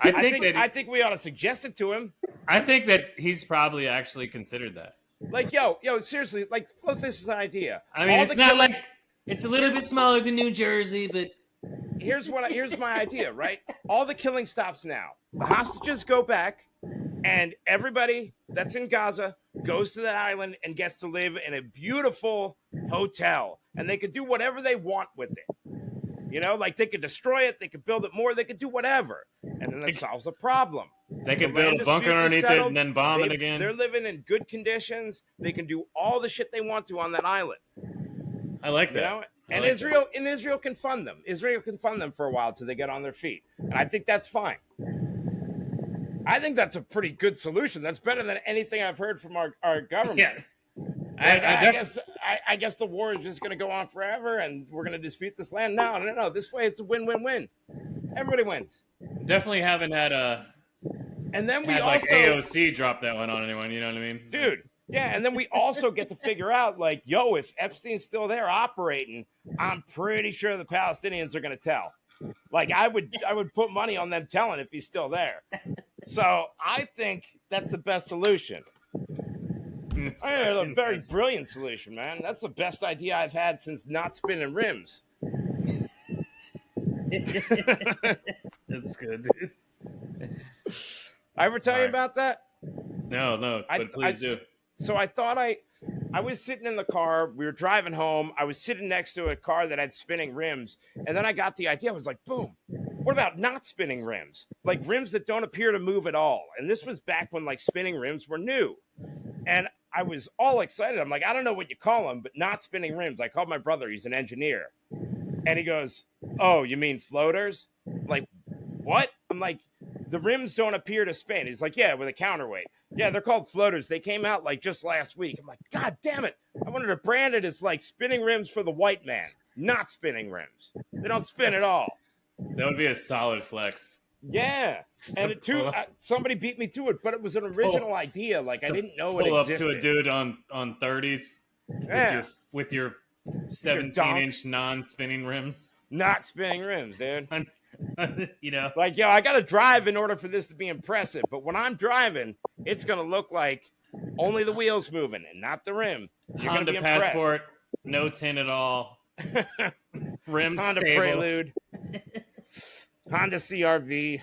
Speaker 3: I
Speaker 1: think we ought to suggest it to him.
Speaker 3: I think that he's probably actually considered that.
Speaker 1: Like, yo, seriously, like, float this as an idea.
Speaker 3: I mean,
Speaker 1: All
Speaker 3: it's
Speaker 1: the
Speaker 3: not
Speaker 1: killings-
Speaker 3: like it's a little bit smaller than New Jersey, but
Speaker 1: here's my idea, right? All the killing stops now. The hostages go back, and everybody that's in Gaza goes to that island and gets to live in a beautiful hotel, and they could do whatever they want with it. You know, like they could destroy it, they could build it more, they could do whatever, and then that solves the problem.
Speaker 3: they could
Speaker 1: The land
Speaker 3: build a bunker
Speaker 1: dispute is
Speaker 3: underneath it
Speaker 1: settled.
Speaker 3: and then bomb it
Speaker 1: They're
Speaker 3: again.
Speaker 1: living in good conditions. They can do all the shit they want to on that island.
Speaker 3: I like
Speaker 1: You
Speaker 3: that.
Speaker 1: know, and
Speaker 3: like
Speaker 1: Israel can fund them. Israel can fund them for a while till they get on their feet, and I think that's fine. I think that's a pretty good solution. That's better than anything I've heard from our government.
Speaker 3: Yeah.
Speaker 1: I guess the war is just going to go on forever, and we're going to dispute this land. No. This way, it's a win-win-win. Everybody wins.
Speaker 3: Definitely haven't had
Speaker 1: And then we
Speaker 3: had
Speaker 1: also
Speaker 3: like AOC drop that one on anyone. You know what I mean,
Speaker 1: dude. Yeah, and then we also get to figure out, like, yo, if Epstein's still there operating, I'm pretty sure the Palestinians are going to tell. Like, I would put money on them telling if he's still there. So I think that's the best solution. It's a very brilliant solution, man. That's the best idea I've had since not spinning rims.
Speaker 3: That's good, dude.
Speaker 1: I ever tell you about that?
Speaker 3: No, but please do.
Speaker 1: So I thought I was sitting in the car. We were driving home. I was sitting next to a car that had spinning rims. And then I got the idea. I was like, boom. What about not spinning rims? Like rims that don't appear to move at all. And this was back when like spinning rims were new. And I was all excited. I'm like, I don't know what you call them, but not spinning rims. I called my brother. He's an engineer. And he goes, oh, you mean floaters? I'm like, what? I'm like, the rims don't appear to spin. He's like, yeah, with a counterweight. Yeah, they're called floaters. They came out like just last week. I'm like, God damn it. I wanted to brand it as like spinning rims for the white man, not spinning rims. They don't spin at all.
Speaker 3: That would be a solid flex.
Speaker 1: Yeah. And somebody beat me to it, but it was an original idea. Like, I didn't know it existed.
Speaker 3: Pull up to a dude on 30s with your 17-inch non-spinning rims.
Speaker 1: Not spinning rims, dude.
Speaker 3: You know,
Speaker 1: like, yo, I got to drive in order for this to be impressive. But when I'm driving, it's going to look like only the wheels moving and not the rim. You're
Speaker 3: Honda
Speaker 1: gonna be impressed.
Speaker 3: Passport, no tint at all. Rims
Speaker 1: Honda
Speaker 3: stable.
Speaker 1: Prelude. Honda CRV.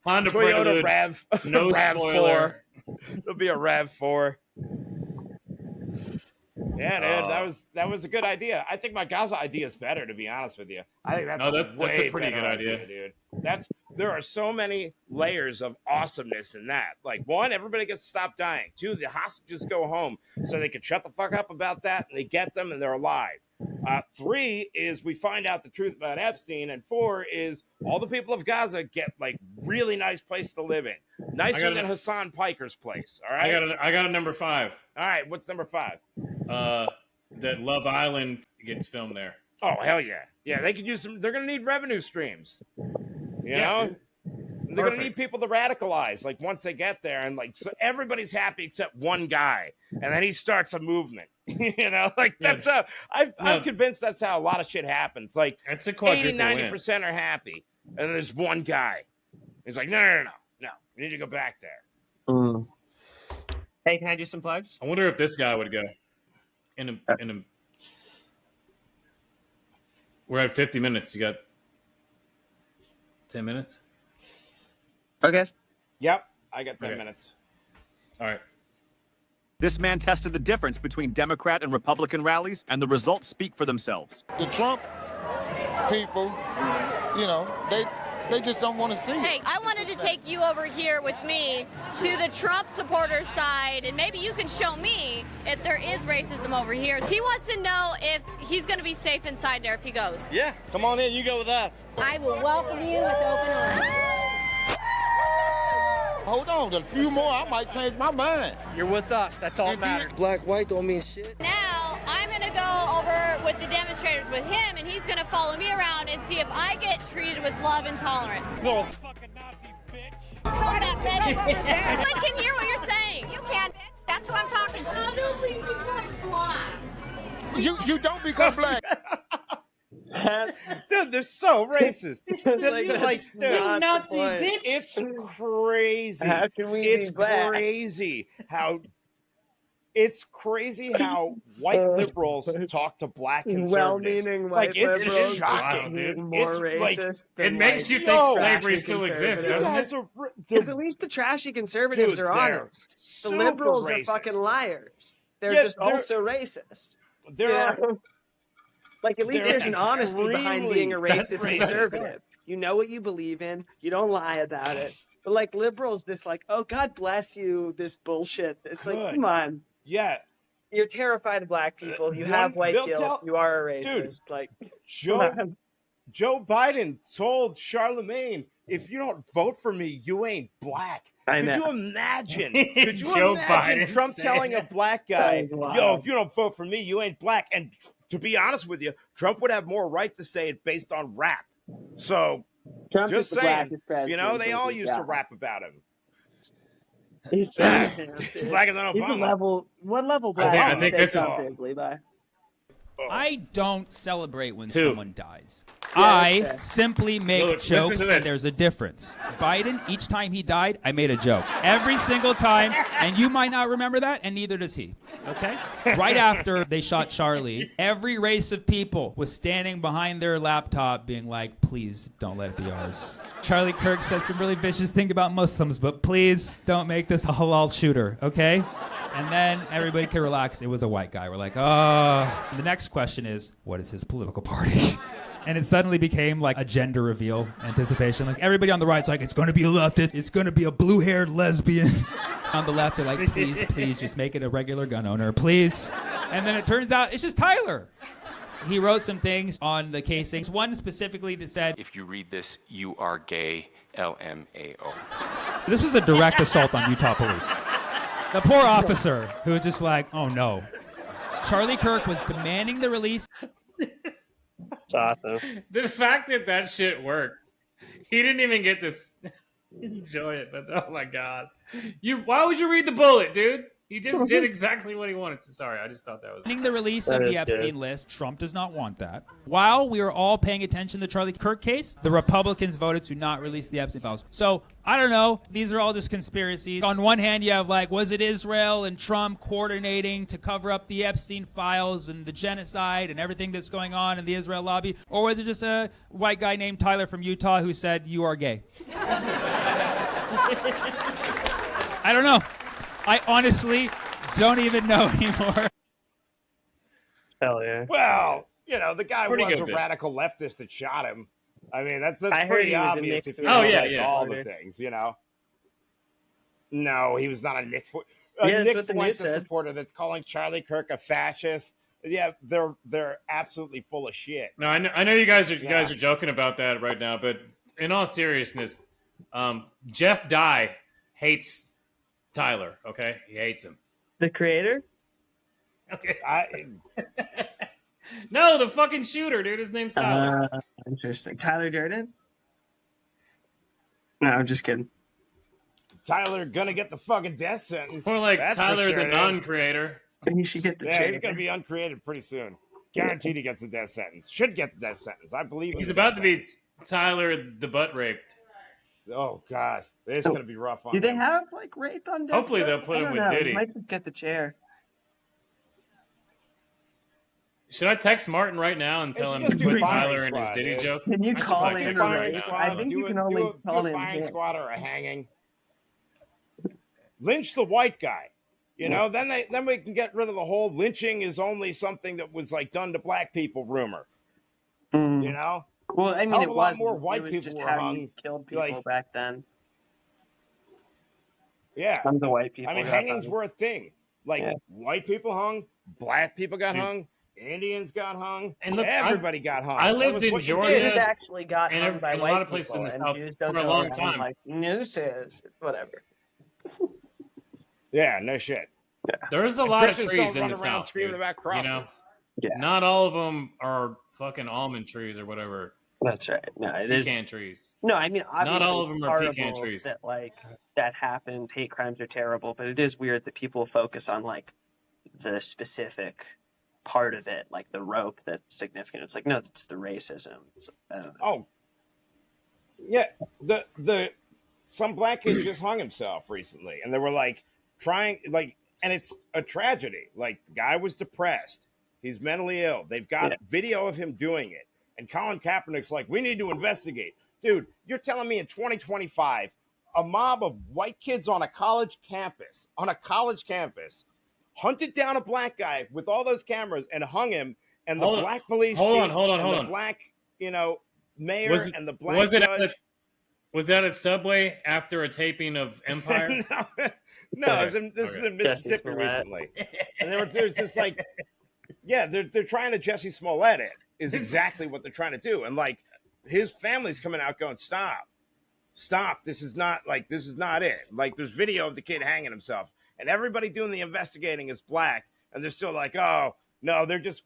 Speaker 3: Honda
Speaker 1: Toyota
Speaker 3: Prelude.
Speaker 1: Rav.
Speaker 3: No
Speaker 1: Rav
Speaker 3: spoiler.
Speaker 1: 4. There'll be a Rav 4. Yeah, dude, that was a good idea. I think my Gaza idea is better, to be honest with you. I think that's
Speaker 3: that's a pretty
Speaker 1: better
Speaker 3: good idea,
Speaker 1: dude. There are so many layers of awesomeness in that. Like, one, everybody gets to stop dying. Two, the hostages go home so they can shut the fuck up about that, and they get them and they're alive. 3 is we find out the truth about Epstein, and 4 is all the people of Gaza get like really nice place to live in, nicer than Hassan Piker's place. All right,
Speaker 3: I got a number 5.
Speaker 1: All right, what's number 5?
Speaker 3: That Love Island gets filmed there.
Speaker 1: Oh, hell yeah. Yeah, they could use some. They're going to need revenue streams. You know? They're going to need people to radicalize, like, once they get there. And, like, so everybody's happy except one guy. And then he starts a movement. You know? Like, that's how... I'm convinced that's how a lot of shit happens. Like,
Speaker 3: it's a
Speaker 1: 80-90% are happy. And then there's one guy. He's like, no. We need to go back there.
Speaker 2: Mm. Hey, can I do some plugs?
Speaker 3: I wonder if this guy would go. We're at 50 minutes. You got 10 minutes?
Speaker 2: Okay.
Speaker 1: Yep, I got 10 minutes.
Speaker 3: All right.
Speaker 16: This man tested the difference between Democrat and Republican rallies, and the results speak for themselves.
Speaker 17: The Trump people, you know, they just don't want to see it.
Speaker 15: Hey, I wanted to take you over here with me to the Trump supporter side, and maybe you can show me if there is racism over here. He wants to know if he's going to be safe inside there if he goes.
Speaker 1: Yeah, come on in. You go with us.
Speaker 14: I will welcome you with open arms.
Speaker 17: Hold on, a few more, I might change my mind.
Speaker 18: You're with us. That's all that matters. Black, white don't mean shit.
Speaker 15: Now, I'm going to go over with the demonstrators with him, and he's going to follow me around and see if I get treated with love and tolerance.
Speaker 1: Little fucking Nazi bitch.
Speaker 15: I can hear what you're saying. You can, bitch. That's who I'm talking to. How do we become black?
Speaker 17: You don't become black.
Speaker 1: Dude, they're so racist.
Speaker 15: Dude, Nazi bitch.
Speaker 1: It's crazy.
Speaker 2: How can we
Speaker 1: it's
Speaker 2: be black?
Speaker 1: crazy how it's crazy how white liberals talk to black conservatives.
Speaker 2: Well-meaning white
Speaker 1: it's
Speaker 2: liberals
Speaker 1: shocking,
Speaker 2: just
Speaker 1: dude.
Speaker 2: more
Speaker 1: It's
Speaker 2: racist.
Speaker 3: It makes you think slavery still exists, doesn't it?
Speaker 2: Because at least the trashy conservatives are honest. The liberals are fucking liars. They're also racist. Like, at least there's an honesty behind being a racist conservative. You know what you believe in. You don't lie about it. But, like, liberals, this, like, oh, God bless you, this bullshit. It's like, come on.
Speaker 1: Yeah.
Speaker 2: You're terrified of black people. You have white guilt. You are a racist.
Speaker 1: Dude,
Speaker 2: like,
Speaker 1: Joe Biden told Charlemagne, if you don't vote for me, you ain't black. Could you imagine? Could you imagine Trump telling a black guy, yo, if you don't vote for me, you ain't black? And to be honest with you, Trump would have more right to say it based on rap. So,
Speaker 2: Trump
Speaker 1: just
Speaker 2: is the
Speaker 1: saying,
Speaker 2: blackest
Speaker 1: you know, they all used to rap about him.
Speaker 2: He's so
Speaker 1: blacker than Obama.
Speaker 2: He's a level. What level black?
Speaker 3: I think this is
Speaker 2: Levi.
Speaker 19: I don't celebrate when someone dies. I simply make jokes, and there's a difference. Biden, each time he died, I made a joke. Every single time, and you might not remember that, and neither does he. Okay? Right after they shot Charlie, every race of people was standing behind their laptop being like, please don't let it be ours. Charlie Kirk said some really vicious thing about Muslims, but please don't make this a halal shooter, okay? And then everybody could relax. It was a white guy. We're like, oh. The next question is, what is his political party? And it suddenly became like a gender reveal anticipation. Like everybody on the right's like, it's going to be a leftist. It's going to be a blue-haired lesbian. On the left, they're like, please, just make it a regular gun owner, please. And then it turns out it's just Tyler. He wrote some things on the casings. One specifically that said,
Speaker 20: if you read this, you are gay, LMAO.
Speaker 19: This was a direct assault on Utah police. The poor officer who was just like, oh no. Charlie Kirk was demanding the release.
Speaker 2: It's awesome.
Speaker 3: The fact that shit worked. He didn't even get to enjoy it, but oh my God. Why would you read the bullet, dude? He just did exactly what he wanted to. Sorry, I just thought that was...
Speaker 19: The release of the Epstein list, Trump does not want that. While we were all paying attention to the Charlie Kirk case, the Republicans voted to not release the Epstein files. So, I don't know. These are all just conspiracies. On one hand, you have like, was it Israel and Trump coordinating to cover up the Epstein files and the genocide and everything that's going on in the Israel lobby? Or was it just a white guy named Tyler from Utah who said, you are gay? I don't know. I honestly don't even know anymore.
Speaker 2: Hell yeah.
Speaker 1: Well, you know, the guy was a
Speaker 3: bit.
Speaker 1: radical leftist that shot him. I mean, that's
Speaker 2: I heard
Speaker 1: pretty
Speaker 2: he was a
Speaker 1: obvious
Speaker 2: Nick
Speaker 1: if you
Speaker 2: Fury
Speaker 1: realize all
Speaker 2: supporter.
Speaker 1: the things, you know. No, he was not a Nick Fuente.
Speaker 2: Yeah, that's what the news
Speaker 1: Fuente
Speaker 2: said.
Speaker 1: supporter that's calling Charlie Kirk a fascist. Yeah, they're absolutely full of shit.
Speaker 3: No, I know you guys are joking about that right now, but in all seriousness, Jeff Dye hates Tyler, okay? He hates him.
Speaker 2: The creator?
Speaker 3: Okay. No, the fucking shooter, dude. His name's Tyler.
Speaker 2: Interesting. Tyler Durden? No, I'm just kidding.
Speaker 1: Tyler gonna get the fucking death sentence.
Speaker 3: It's more like
Speaker 1: That's
Speaker 3: Tyler
Speaker 1: for sure,
Speaker 3: the
Speaker 1: dude.
Speaker 3: non-creator.
Speaker 2: He should get the
Speaker 1: Yeah,
Speaker 2: chair.
Speaker 1: he's gonna be uncreated pretty soon. Guaranteed he gets the death sentence. Should get the death sentence. I believe
Speaker 3: He's about to be Tyler the butt raped.
Speaker 1: Oh god, it's gonna be rough on
Speaker 2: Do they
Speaker 1: him.
Speaker 2: have like rape on death?
Speaker 3: Hopefully they'll put him with Diddy.
Speaker 2: He might just get the chair.
Speaker 3: Should I text Martin right now and tell him to put Tyler in his Diddy joke?
Speaker 2: Can you
Speaker 3: I should
Speaker 2: call
Speaker 3: probably
Speaker 2: in
Speaker 3: text him right
Speaker 2: right?
Speaker 3: now.
Speaker 2: I think you can only call in
Speaker 1: firing
Speaker 2: hits.
Speaker 1: squad or a hanging. Lynch the white guy. You know, then we can get rid of the whole lynching is only something that was like done to black people rumor. You know?
Speaker 2: Well, I mean,
Speaker 1: Hell
Speaker 2: it
Speaker 1: of a lot
Speaker 2: was
Speaker 1: more white
Speaker 2: it was
Speaker 1: people
Speaker 2: just
Speaker 1: were
Speaker 2: how
Speaker 1: hung.
Speaker 2: you killed people
Speaker 1: Like,
Speaker 2: back then.
Speaker 1: yeah.
Speaker 2: Tons of white people.
Speaker 1: I mean,
Speaker 2: got
Speaker 1: hangings
Speaker 2: hung.
Speaker 1: were a thing. Like white people hung, black people got hung, Indians got hung,
Speaker 3: And look,
Speaker 1: everybody got hung.
Speaker 3: I
Speaker 1: That
Speaker 3: lived
Speaker 1: was
Speaker 3: in
Speaker 1: what you
Speaker 3: Georgia.
Speaker 1: did.
Speaker 2: Jews actually got
Speaker 3: and
Speaker 2: hung by
Speaker 3: and a
Speaker 2: white
Speaker 3: lot of places
Speaker 2: people,
Speaker 3: in the
Speaker 2: and
Speaker 3: South
Speaker 2: Jews don't
Speaker 3: for a
Speaker 2: go
Speaker 3: long
Speaker 2: around
Speaker 3: time.
Speaker 2: like nooses, whatever.
Speaker 1: Yeah, no shit.
Speaker 3: There's a
Speaker 1: And
Speaker 3: lot of
Speaker 1: Christians
Speaker 3: trees
Speaker 1: don't
Speaker 3: in
Speaker 1: run
Speaker 3: the
Speaker 1: around
Speaker 3: South,
Speaker 1: screaming
Speaker 3: dude.
Speaker 1: about crosses.
Speaker 3: Not all of them are fucking almond trees or whatever.
Speaker 2: That's right. No, it is
Speaker 3: Pecan trees.
Speaker 2: No, I mean, obviously,
Speaker 3: Not all of them
Speaker 2: it's
Speaker 3: are pecan
Speaker 2: horrible
Speaker 3: trees.
Speaker 2: that like that happens. Hate crimes are terrible, but it is weird that people focus on like the specific part of it, like the rope that's significant. It's like no, it's the racism. It's, I don't know.
Speaker 1: Oh, yeah. The some black kid just hung himself recently, and they were like trying like, and it's a tragedy. Like the guy was depressed. He's mentally ill. They've got video of him doing it. And Colin Kaepernick's like, we need to investigate. Dude, you're telling me in 2025, a mob of white kids on a college campus, hunted down a black guy with all those cameras and hung him, and the black police chief and the black, mayor and the black judge.
Speaker 3: Was that at Subway after a taping of Empire?
Speaker 1: No, this is in Mississippi recently. And there's just like, yeah, they're trying to Jesse Smollett it. Is exactly what they're trying to do. And like his family's coming out going, stop. This is not it. Like there's video of the kid hanging himself and everybody doing the investigating is black. And they're still like, oh no, they're just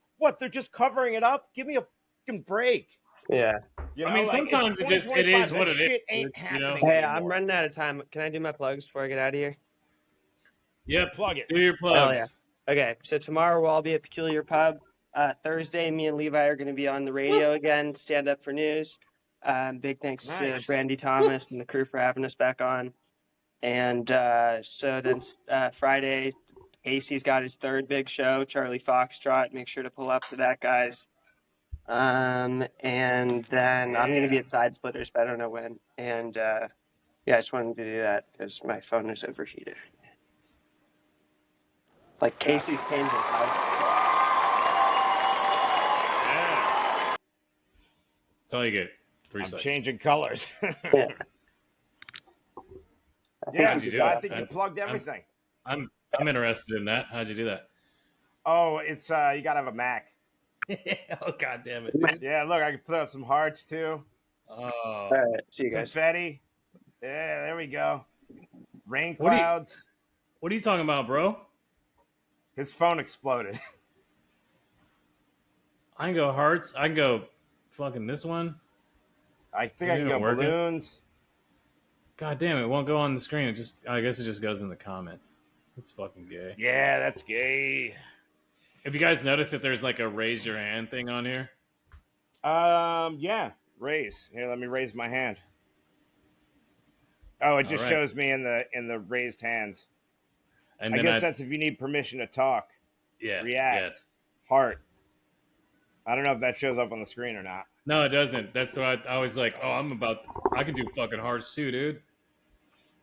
Speaker 1: covering it up. Give me a fucking break.
Speaker 2: Yeah.
Speaker 1: You know,
Speaker 3: I mean,
Speaker 1: like,
Speaker 3: sometimes it is what it is.
Speaker 1: Ain't happening
Speaker 2: Hey,
Speaker 1: anymore.
Speaker 2: I'm running out of time. Can I do my plugs before I get out of here?
Speaker 3: Yeah,
Speaker 1: plug it.
Speaker 3: Do your plugs.
Speaker 2: Oh, yeah. Okay, so tomorrow we'll all be at Peculiar Pub. Thursday, me and Levi are going to be on the radio again, stand up for news. Big thanks to Brandy Thomas and the crew for having us back on. And so then Friday, Casey's got his third big show, Charlie Foxtrot. Make sure to pull up for that, guys. And then I'm going to be at Side Splitters, but I don't know when. And yeah, I just wanted to do that because my phone is overheated. Like Casey's changing colors.
Speaker 3: That's all you get.
Speaker 1: I'm changing colors.
Speaker 2: Yeah.
Speaker 3: How'd you do
Speaker 1: I
Speaker 3: that?
Speaker 1: think you plugged everything.
Speaker 3: I'm interested in that. How'd you do that?
Speaker 1: Oh, it's you gotta have a Mac.
Speaker 3: Oh god damn it. Dude.
Speaker 1: Yeah, look, I can put up some hearts too.
Speaker 3: Oh.
Speaker 2: All right, see you guys.
Speaker 1: Confetti. Yeah, there we go. Rain clouds.
Speaker 3: What are you talking about, bro?
Speaker 1: His phone exploded.
Speaker 3: I can go hearts. I can go fucking this one.
Speaker 1: I think I can go balloons.
Speaker 3: God damn it won't go on the screen. I guess it just goes in the comments. That's fucking gay.
Speaker 1: Yeah, that's gay.
Speaker 3: Have you guys noticed that there's like a raise your hand thing on here?
Speaker 1: Yeah, raise. Here, let me raise my hand. Oh, it just shows me in the raised hands. And I guess that's if you need permission to talk.
Speaker 3: Yeah.
Speaker 1: React. Heart. I don't know if that shows up on the screen or not.
Speaker 3: No, it doesn't. That's why I was like, oh, I can do fucking hearts too, dude.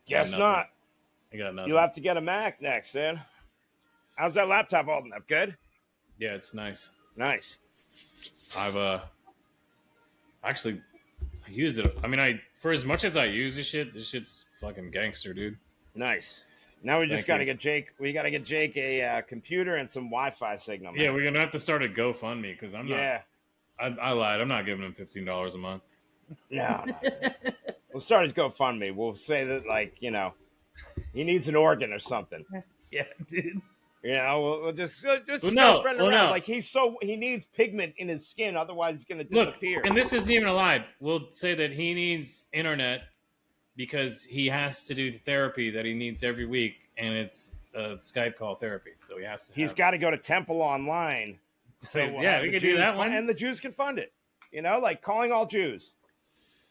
Speaker 1: Guess not.
Speaker 3: I got nothing.
Speaker 1: You'll have to get a Mac next, then. How's that laptop holding up? Good?
Speaker 3: Yeah, it's nice.
Speaker 1: Nice.
Speaker 3: I've actually I use it. I mean, for as much as I use this shit's fucking gangster, dude.
Speaker 1: Nice. Now we just got to get Jake. We got to get Jake a computer and some Wi-Fi signal. Man.
Speaker 3: Yeah, we're gonna have to start a GoFundMe because I'm not.
Speaker 1: Yeah.
Speaker 3: I lied. I'm not giving him $15 a month.
Speaker 1: No. We'll start a GoFundMe. We'll say that, like, he needs an organ or something.
Speaker 3: Yeah, dude.
Speaker 1: You know, we'll just spread around.
Speaker 3: No.
Speaker 1: Like he needs pigment in his skin, otherwise he's gonna disappear.
Speaker 3: Look, and this isn't even a lie. We'll say that he needs internet because he has to do therapy that he needs every week, and it's a Skype call therapy. So he has to.
Speaker 1: He's got to go to Temple Online.
Speaker 3: So yeah, we could do that one,
Speaker 1: and the Jews can fund it. You know, like calling all Jews.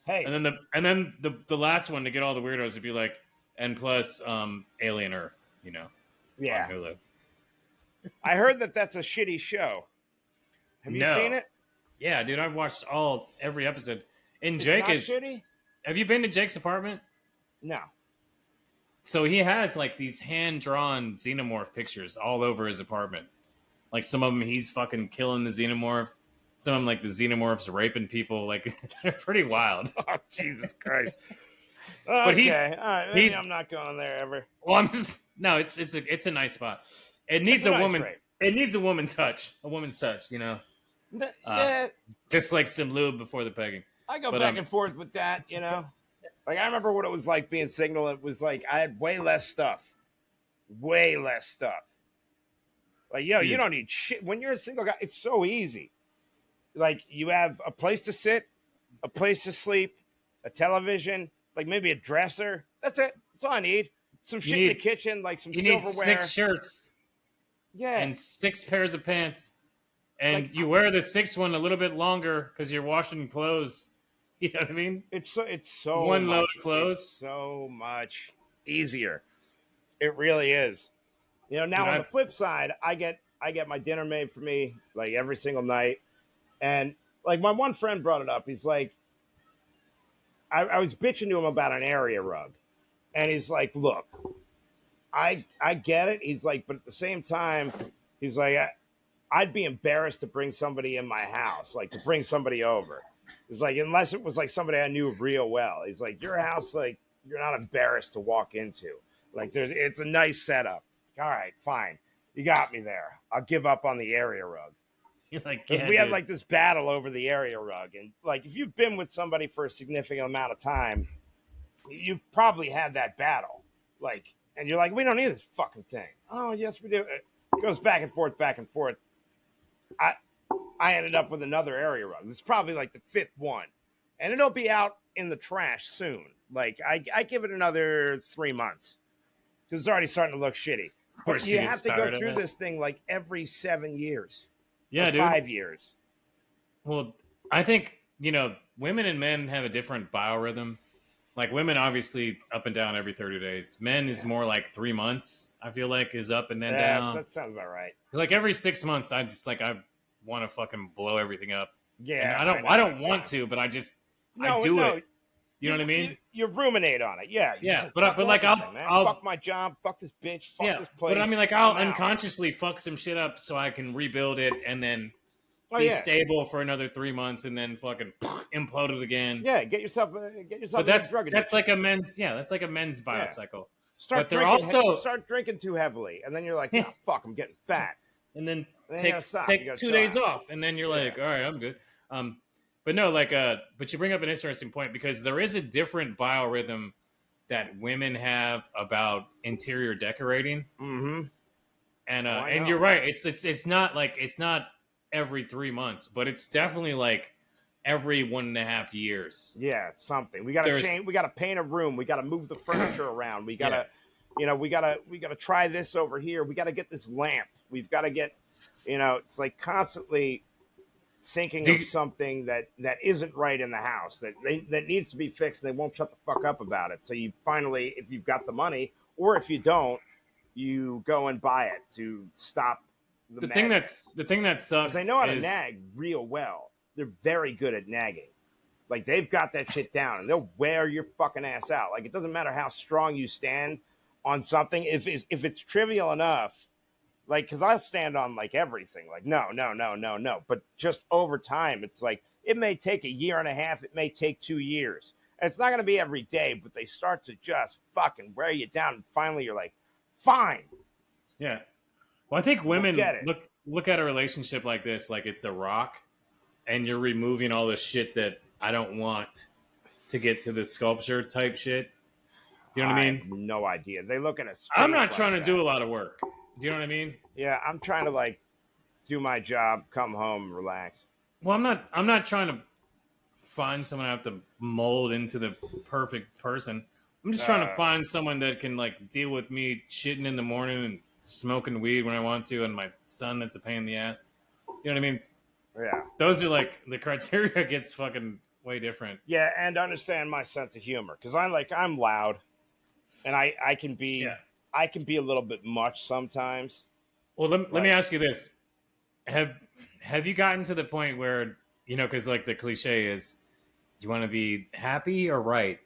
Speaker 1: Hey,
Speaker 3: and then the last one to get all the weirdos would be like, and plus Alien Earth. You know,
Speaker 1: yeah.
Speaker 3: On Hulu.
Speaker 1: I heard that's a shitty show. Have you seen it?
Speaker 3: Yeah, dude, I've watched every episode. And
Speaker 1: It's
Speaker 3: Jake
Speaker 1: not
Speaker 3: is.
Speaker 1: shitty?
Speaker 3: Have you been to Jake's apartment?
Speaker 1: No.
Speaker 3: So he has like these hand-drawn xenomorph pictures all over his apartment. Like some of them, he's fucking killing the xenomorph. Some of them, like the xenomorphs raping people. Like they're pretty wild.
Speaker 1: Oh Jesus Christ!
Speaker 3: But
Speaker 1: okay, all right, maybe I'm not going there ever.
Speaker 3: Well, I'm just it's a nice spot. It needs a woman. It needs a woman touch. A woman's touch. You know.
Speaker 1: Yeah.
Speaker 3: Just like some lube before the pegging.
Speaker 1: I go back and forth with that. You know. Like I remember what it was like being single. It was like I had way less stuff. Like, yo, you don't need shit. When you're a single guy, it's so easy. Like, you have a place to sit, a place to sleep, a television, like maybe a dresser. That's it. That's all I need. Some shit in the kitchen, like some silverware.
Speaker 3: You need 6 shirts.
Speaker 1: Yeah.
Speaker 3: And 6 pairs of pants. And you wear the 6th one a little bit longer because you're washing clothes. You know what I mean?
Speaker 1: It's so
Speaker 3: one
Speaker 1: much,
Speaker 3: load of clothes.
Speaker 1: It's so much easier. It really is. You know, now on the flip side, I get my dinner made for me like every single night. And like my one friend brought it up. He's like, I was bitching to him about an area rug. And he's like, look, I get it. He's like, but at the same time, he's like, I'd be embarrassed to bring somebody in my house, like to bring somebody over. It's like, unless it was like somebody I knew real well. He's like, your house, like, you're not embarrassed to walk into. Like, it's a nice setup. All right, fine. You got me there. I'll give up on the area rug.
Speaker 3: You're like,
Speaker 1: because we had like this battle over the area rug. And like, if you've been with somebody for a significant amount of time, you've probably had that battle. Like, and you're like, we don't need this fucking thing. Oh, yes, we do. It goes back and forth, back and forth. I ended up with another area rug. It's probably like the 5th one. And it'll be out in the trash soon. Like, I give it another 3 months. Because it's already starting to look shitty. But you have to go through this thing like every 7 years.
Speaker 3: Yeah,
Speaker 1: or
Speaker 3: dude.
Speaker 1: 5 years.
Speaker 3: Well, I think, you know, women and men have a different biorhythm. Like women, obviously, up and down every 30 days. Men is more like 3 months, I feel like, is up and then down.
Speaker 1: That sounds about right.
Speaker 3: Like every 6 months, I want to fucking blow everything up.
Speaker 1: Yeah.
Speaker 3: And I don't want to, but I do it. You know what I mean?
Speaker 1: You ruminate on it. Yeah.
Speaker 3: Yeah.
Speaker 1: Like,
Speaker 3: but like I'll
Speaker 1: fuck my job, fuck this bitch, fuck this place.
Speaker 3: But I mean, like I'll unconsciously fuck some shit up so I can rebuild it and then be stable for another 3 months and then fucking implode it again.
Speaker 1: Yeah, get yourself.
Speaker 3: But that's like a men's bicycle.
Speaker 1: Start drinking too heavily, and then you're like, oh, fuck, I'm getting fat.
Speaker 3: And then take 2 days off, and then you're like, all right, I'm good. But no, but you bring up an interesting point because there is a different biorhythm that women have about interior decorating.
Speaker 1: Mm-hmm.
Speaker 3: And you're right. It's not every 3 months, but it's definitely like every 1.5 years.
Speaker 1: Yeah, something. We gotta change. We gotta paint a room. We gotta move the furniture around. We gotta, we gotta try this over here. We gotta get this lamp. We've got to get, it's like constantly thinking of something that isn't right in the house that needs to be fixed, and they won't shut the fuck up about it. So you finally, if you've got the money, or if you don't, you go and buy it to stop the thing
Speaker 3: that sucks.
Speaker 1: They know how to nag real well. They're very good at nagging. Like they've got that shit down, and they'll wear your fucking ass out. Like it doesn't matter how strong you stand on something. If it's trivial enough. Like, because I stand on, like, everything. Like, no. But just over time, it's like, it may take 1.5 years. It may take 2 years. And it's not going to be every day, but they start to just fucking wear you down. And finally, you're like, fine.
Speaker 3: Yeah. Well, I think women look at a relationship like this like it's a rock. And you're removing all the shit that I don't want to get to the sculpture type shit. Do you know what I mean?
Speaker 1: I have no idea. They look at a space
Speaker 3: I'm not trying
Speaker 1: like
Speaker 3: to do a lot of work. Do you know what I mean?
Speaker 1: Yeah, I'm trying to like do my job, come home, relax.
Speaker 3: Well, I'm not trying to find someone I have to mold into the perfect person. I'm just trying to find someone that can like deal with me shitting in the morning and smoking weed when I want to, and my son that's a pain in the ass. You know what I mean?
Speaker 1: Yeah.
Speaker 3: Those are like the criteria gets fucking way different.
Speaker 1: Yeah, and understand my sense of humor because I'm loud, and I can be a little bit much sometimes.
Speaker 3: Well, let me ask you this: Have you gotten to the point where because like the cliche is, you want to be happy or right?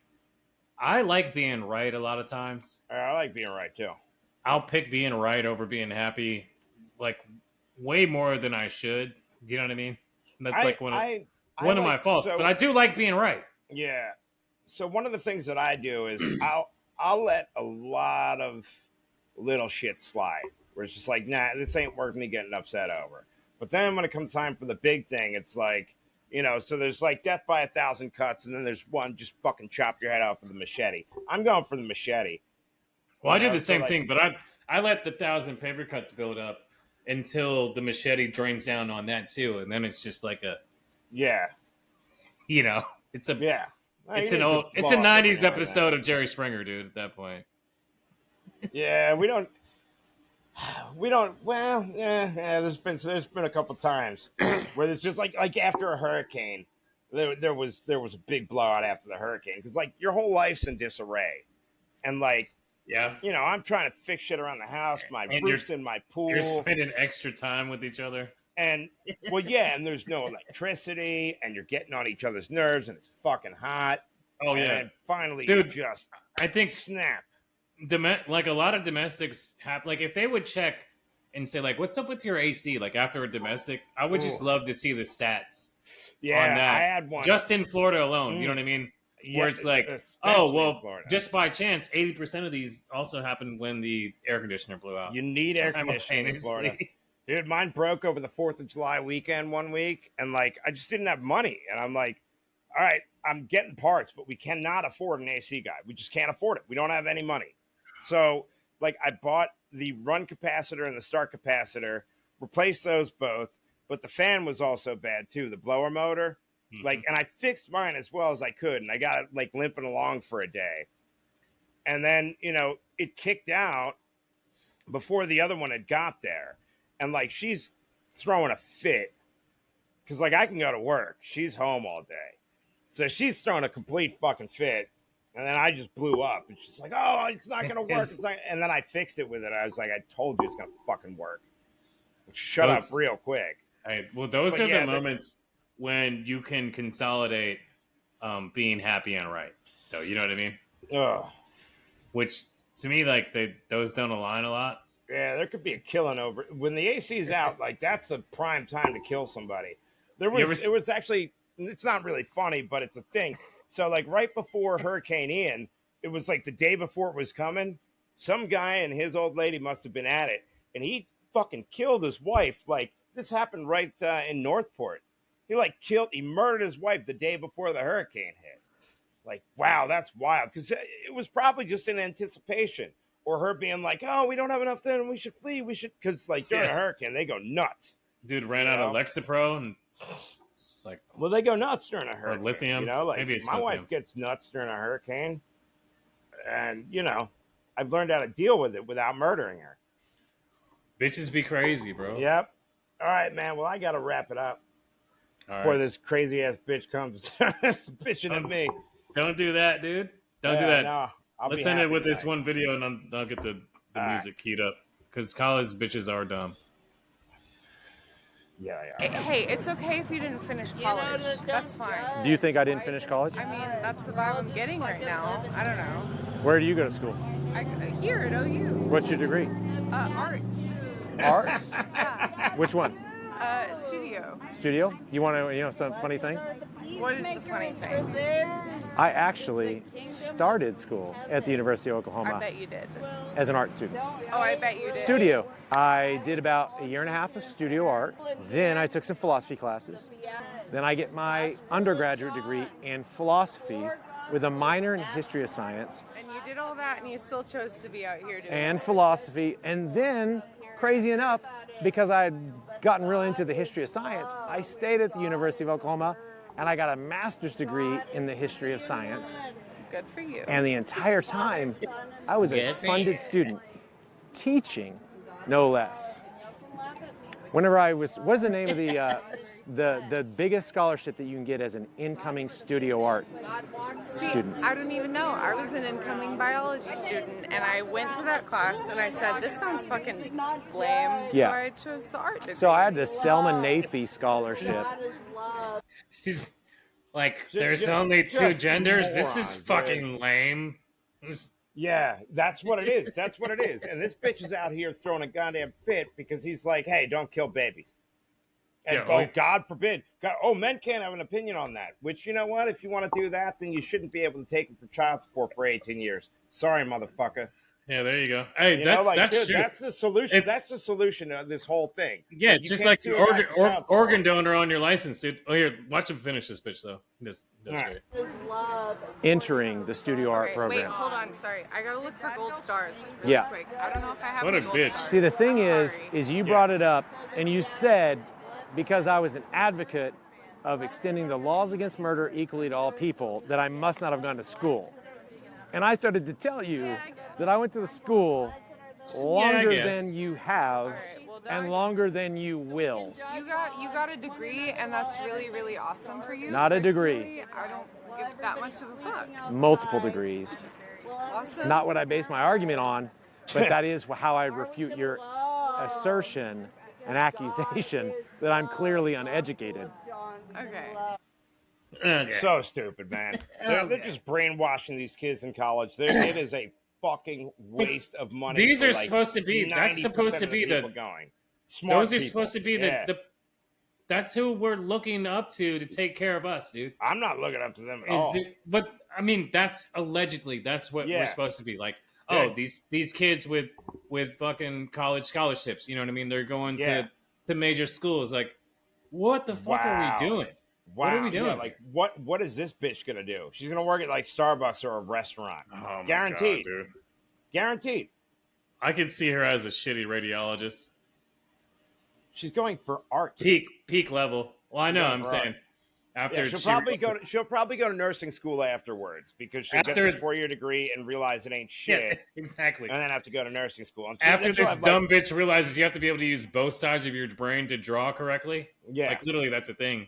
Speaker 3: I like being right a lot of times.
Speaker 1: I like being right too.
Speaker 3: I'll pick being right over being happy, like way more than I should. Do you know what I mean? That's one of my faults. But I do like being right.
Speaker 1: Yeah. So one of the things that I do is I'll let a lot of little shit slide. Where it's just like, nah, this ain't worth me getting upset over. But then when it comes time for the big thing, it's like, so there's like death by 1,000 cuts, and then there's one just fucking chop your head off with a machete. I'm going for the machete.
Speaker 3: Well, I do the same thing, but I let the 1,000 paper cuts build up until the machete drains down on that too, and then it's just like a it's a it's a 90s episode of Jerry Springer, dude. At that point,
Speaker 1: yeah, we don't. Well, yeah. There's been a couple times where it's just like after a hurricane, there was a big blowout after the hurricane because like your whole life's in disarray, and like I'm trying to fix shit around the house. My roof's in my pool.
Speaker 3: You're spending extra time with each other,
Speaker 1: and and there's no electricity, and you're getting on each other's nerves, and it's fucking hot.
Speaker 3: Oh yeah,
Speaker 1: and finally,
Speaker 3: dude,
Speaker 1: I think snap.
Speaker 3: Like a lot of domestics have, like if they would check and say like, "What's up with your AC?" Like after a domestic, I would just love to see the stats.
Speaker 1: Yeah,
Speaker 3: on that.
Speaker 1: I had one
Speaker 3: just in Florida alone. You know what I mean? Where it's like, just by chance, 80% of these also happened when the air conditioner blew out.
Speaker 1: You need air conditioning in Florida, dude. Mine broke over the 4th of July weekend one week, and like I just didn't have money, and I'm like, all right, I'm getting parts, but we cannot afford an AC guy. We just can't afford it. We don't have any money. So, like, I bought the run capacitor and the start capacitor, replaced those both, but the fan was also bad too, the blower motor. Like, and I fixed mine as well as I could, and I got it like limping along for a day. And then, it kicked out before the other one had got there. And like, she's throwing a fit because like I can go to work. She's home all day. So she's throwing a complete fucking fit. And then I just blew up. It's just like, oh, it's not going to work. And then I fixed it with it. I was like, I told you it's going to fucking work. Shut up real quick.
Speaker 3: Those are the moments when you can consolidate being happy and right. Though, you know what I mean?
Speaker 1: Ugh.
Speaker 3: Which, to me, like, those don't align a lot.
Speaker 1: Yeah, there could be a killing over. When the AC is out, like, that's the prime time to kill somebody. It was actually, it's not really funny, but it's a thing. So, like, right before Hurricane Ian, it was like the day before it was coming. Some guy and his old lady must have been at it, and he fucking killed his wife. Like, this happened right in Northport. He murdered his wife the day before the hurricane hit. Like, wow, that's wild. Because it was probably just in anticipation. Or her being like, oh, we don't have enough then, we should flee. Because, like, during a hurricane, they go nuts.
Speaker 3: Dude ran out of Lexapro and... It's like,
Speaker 1: well, they go nuts during a hurricane.
Speaker 3: Or lithium.
Speaker 1: Maybe it's my wife gets nuts during a hurricane, and I've learned how to deal with it without murdering her.
Speaker 3: Bitches be crazy, bro.
Speaker 1: Yep. All right, man. Well, I gotta wrap it up before this crazy ass bitch comes bitching at me.
Speaker 3: Don't do that, dude. Don't do that.
Speaker 1: No,
Speaker 3: Let's end it with this one video, and I'll get the music keyed up because college bitches are dumb.
Speaker 1: Yeah.
Speaker 21: Hey, it's okay if you didn't finish college. That's fine.
Speaker 22: Do you think I didn't finish college?
Speaker 21: I mean, that's the vibe I'm getting right now. I don't know.
Speaker 22: Where do you go to school?
Speaker 21: Here at OU.
Speaker 22: What's your degree?
Speaker 21: Arts.
Speaker 22: Art?
Speaker 21: Yeah.
Speaker 22: Which one?
Speaker 21: Studio.
Speaker 22: Studio? You want to, some funny thing?
Speaker 21: What is the funny thing?
Speaker 22: I actually started school at the University of Oklahoma.
Speaker 21: I bet you did.
Speaker 22: As an art student.
Speaker 21: Oh, I bet you did.
Speaker 22: Studio. I did about a year and a half of studio art. Then I took some philosophy classes. Then I get my undergraduate degree in philosophy with a minor in history of science.
Speaker 21: And you did all that and you still chose to be out here doing
Speaker 22: and philosophy. And then crazy enough, because I had gotten really into the history of science, I stayed at the University of Oklahoma and I got a master's degree in the history of science.
Speaker 21: Good for you.
Speaker 22: And the entire time, I was a funded student, teaching, no less. Whenever I was, what's the name of the biggest scholarship that you can get as an incoming studio art student?
Speaker 21: I don't even know. I was an incoming biology student, and I went to that class, and I said, this sounds fucking lame,
Speaker 22: Yeah.
Speaker 21: so I chose the art degree.
Speaker 22: So I had the Selma Nafee scholarship.
Speaker 3: She's like, there's only two genders. This is fucking lame.
Speaker 1: Yeah, that's what it is. That's what it is. And this bitch is out here throwing a goddamn fit because he's like, hey, don't kill babies. And God forbid. Men can't have an opinion on that. Which, you know what? If you want to do that, then you shouldn't be able to take him for child support for 18 years. Sorry, motherfucker.
Speaker 3: Yeah, there you go. Hey,
Speaker 1: Dude,
Speaker 3: that's
Speaker 1: that's the solution. That's the solution to this whole thing.
Speaker 3: Yeah,
Speaker 1: You
Speaker 3: just
Speaker 1: can't
Speaker 3: like
Speaker 1: sue
Speaker 3: the
Speaker 1: a guy for child support.
Speaker 3: organ donor on your license, dude. Oh, here, watch him finish this bitch, though. That's great.
Speaker 22: Entering the studio art program.
Speaker 21: Wait, hold on. Sorry. I gotta look for gold stars really
Speaker 22: Yeah.
Speaker 21: quick. I don't know if I have
Speaker 3: What
Speaker 21: any
Speaker 3: a
Speaker 21: gold
Speaker 3: bitch.
Speaker 21: stars.
Speaker 22: See, the thing
Speaker 21: I'm
Speaker 22: is
Speaker 21: sorry.
Speaker 22: you brought it up and you said, because I was an advocate of extending the laws against murder equally to all people, that I must not have gone to school. And I started to tell you that I went to the school longer than you have and longer than you will.
Speaker 21: You got a degree, and that's really, really awesome for you.
Speaker 22: Not a degree.
Speaker 21: Personally, I don't give that much of a fuck.
Speaker 22: Multiple degrees.
Speaker 21: Awesome.
Speaker 22: Not what I base my argument on, but that is how I refute your assertion and accusation that I'm clearly uneducated.
Speaker 21: Okay.
Speaker 1: So stupid, man. They're just brainwashing these kids in college. It is a fucking waste of money.
Speaker 3: These
Speaker 1: for
Speaker 3: are
Speaker 1: like
Speaker 3: supposed to be. That's
Speaker 1: 90%
Speaker 3: supposed to
Speaker 1: of
Speaker 3: be
Speaker 1: people
Speaker 3: the.
Speaker 1: going. Smart
Speaker 3: Those are
Speaker 1: people.
Speaker 3: supposed to be the. That's who we're looking up to take care of us, dude.
Speaker 1: I'm not looking up to them at all.
Speaker 3: But I mean, that's allegedly that's what we're supposed to be like. Oh, these kids with fucking college scholarships. You know what I mean? They're going to major schools. Like, what the fuck are we doing?
Speaker 1: Wow.
Speaker 3: What are we doing?
Speaker 1: Yeah, like what is this bitch gonna do? She's gonna work at like Starbucks or a restaurant.
Speaker 3: Oh my
Speaker 1: Guaranteed.
Speaker 3: God, dude.
Speaker 1: Guaranteed.
Speaker 3: I could see her as a shitty radiologist.
Speaker 1: She's going for art.
Speaker 3: Peak level. Well, I know. I'm saying after
Speaker 1: she'll probably go to nursing school afterwards because she'll get this 4-year degree and realize it ain't shit.
Speaker 3: Yeah, exactly.
Speaker 1: And then have to go to nursing school.
Speaker 3: After this dumb bitch realizes you have to be able to use both sides of your brain to draw correctly.
Speaker 1: Yeah,
Speaker 3: like literally, that's a thing.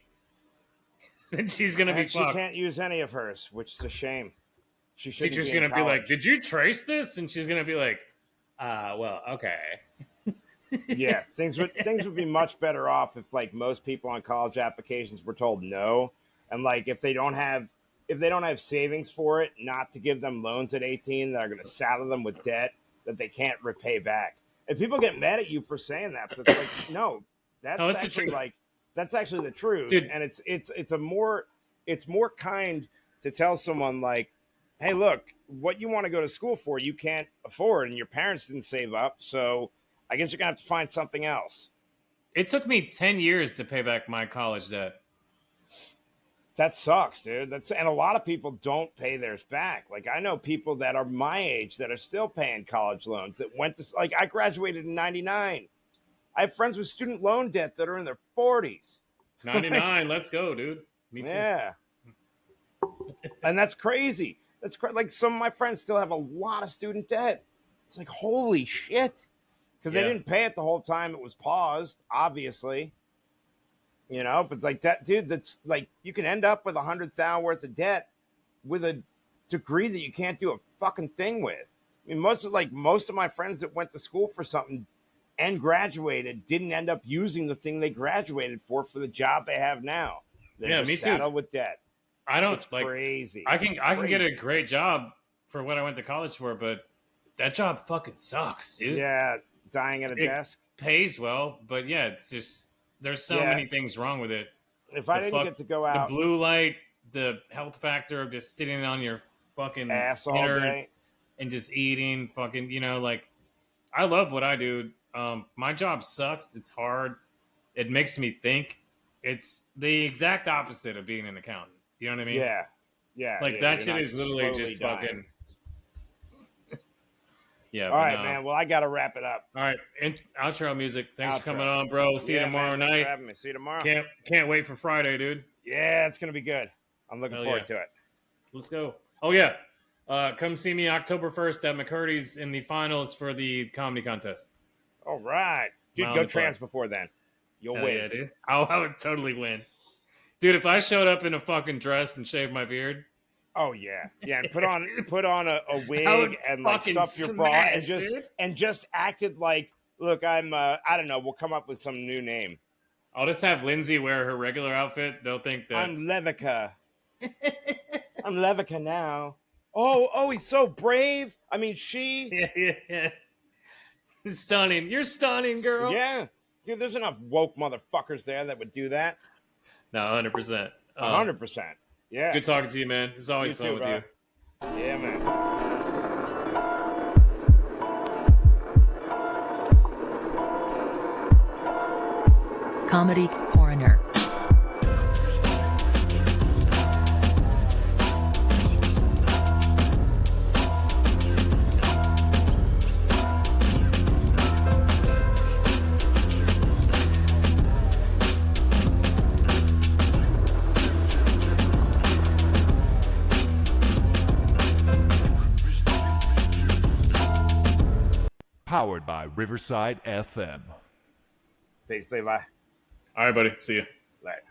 Speaker 3: And she's gonna be
Speaker 1: she
Speaker 3: fucked.
Speaker 1: can't use any of hers, which is a shame. She should.
Speaker 3: Teacher's gonna be like, "Did you trace this?" And she's gonna be like, well, okay."
Speaker 1: Yeah, things would be much better off if like most people on college applications were told no, and like if they don't have savings for it, not to give them loans at 18 that are going to saddle them with debt that they can't repay back. And people get mad at you for saying that, but it's like no, that's actually that's actually the truth.
Speaker 3: Dude.
Speaker 1: And it's more kind to tell someone like, hey, look, what you want to go to school for, you can't afford, and your parents didn't save up, so I guess you're going to have to find something else.
Speaker 3: It took me 10 years to pay back my college debt.
Speaker 1: That sucks, dude. And a lot of people don't pay theirs back. Like, I know people that are my age that are still paying college loans that went to, like, I graduated in 99. I have friends with student loan debt that are in their 40s.
Speaker 3: 99, let's go, dude. Me too.
Speaker 1: Yeah. And that's crazy. Like, some of my friends still have a lot of student debt. It's like, holy shit. Because they didn't pay it the whole time it was paused, obviously. You know, but like that, dude, that's like, you can end up with $100,000 worth of debt with a degree that you can't do a fucking thing with. I mean, most of my friends that went to school for something and graduated didn't end up using the thing they graduated for the job they have now. They're just saddled with debt.
Speaker 3: I don't
Speaker 1: it's crazy.
Speaker 3: I can get a great job for what I went to college for, but that job fucking sucks, dude.
Speaker 1: Yeah, dying at a desk.
Speaker 3: Pays well, but yeah, it's just there's so many things wrong with it.
Speaker 1: If I didn't get to go out,
Speaker 3: the blue light, the health factor of just sitting on your fucking
Speaker 1: ass all day
Speaker 3: and just eating, fucking, you know, like I love what I do. My job sucks. It's hard. It makes me think. It's the exact opposite of being an accountant. You know what I mean?
Speaker 1: Yeah.
Speaker 3: Like that shit is literally just fucking. Yeah.
Speaker 1: All right, man. Well, I got to wrap it up.
Speaker 3: All right. Outro music. Thanks for coming on, bro. See you tomorrow
Speaker 1: man,
Speaker 3: night.
Speaker 1: Thanks for having me. See you tomorrow.
Speaker 3: Can't wait for Friday, dude.
Speaker 1: Yeah, it's going to be good. I'm looking forward to it.
Speaker 3: Let's go. Oh, yeah. Come see me October 1st at McCurdy's in the finals for the comedy contest.
Speaker 1: All right. Dude, go trans before then. You'll win.
Speaker 3: Yeah, dude. I would totally win. Dude, if I showed up in a fucking dress and shaved my beard.
Speaker 1: Oh, yeah. Yeah, and put on a wig and like stuff your bra and just acted like, look, I'm, I don't know, we'll come up with some new name.
Speaker 3: I'll just have Lindsay wear her regular outfit. They'll think that...
Speaker 1: I'm Levica. I'm Levica now. Oh, he's so brave. I mean, she...
Speaker 3: Yeah. Stunning. You're stunning, girl.
Speaker 1: Yeah. Dude, there's enough woke motherfuckers there that would do that.
Speaker 3: No, 100%.
Speaker 1: 100%. Yeah.
Speaker 3: Good talking to you, man. It's always fun with you.
Speaker 1: Yeah, man.
Speaker 4: Comedy Coroner.
Speaker 5: Powered by Riverside FM.
Speaker 1: Peace, Levi.
Speaker 3: All right, buddy. See you.
Speaker 1: Later.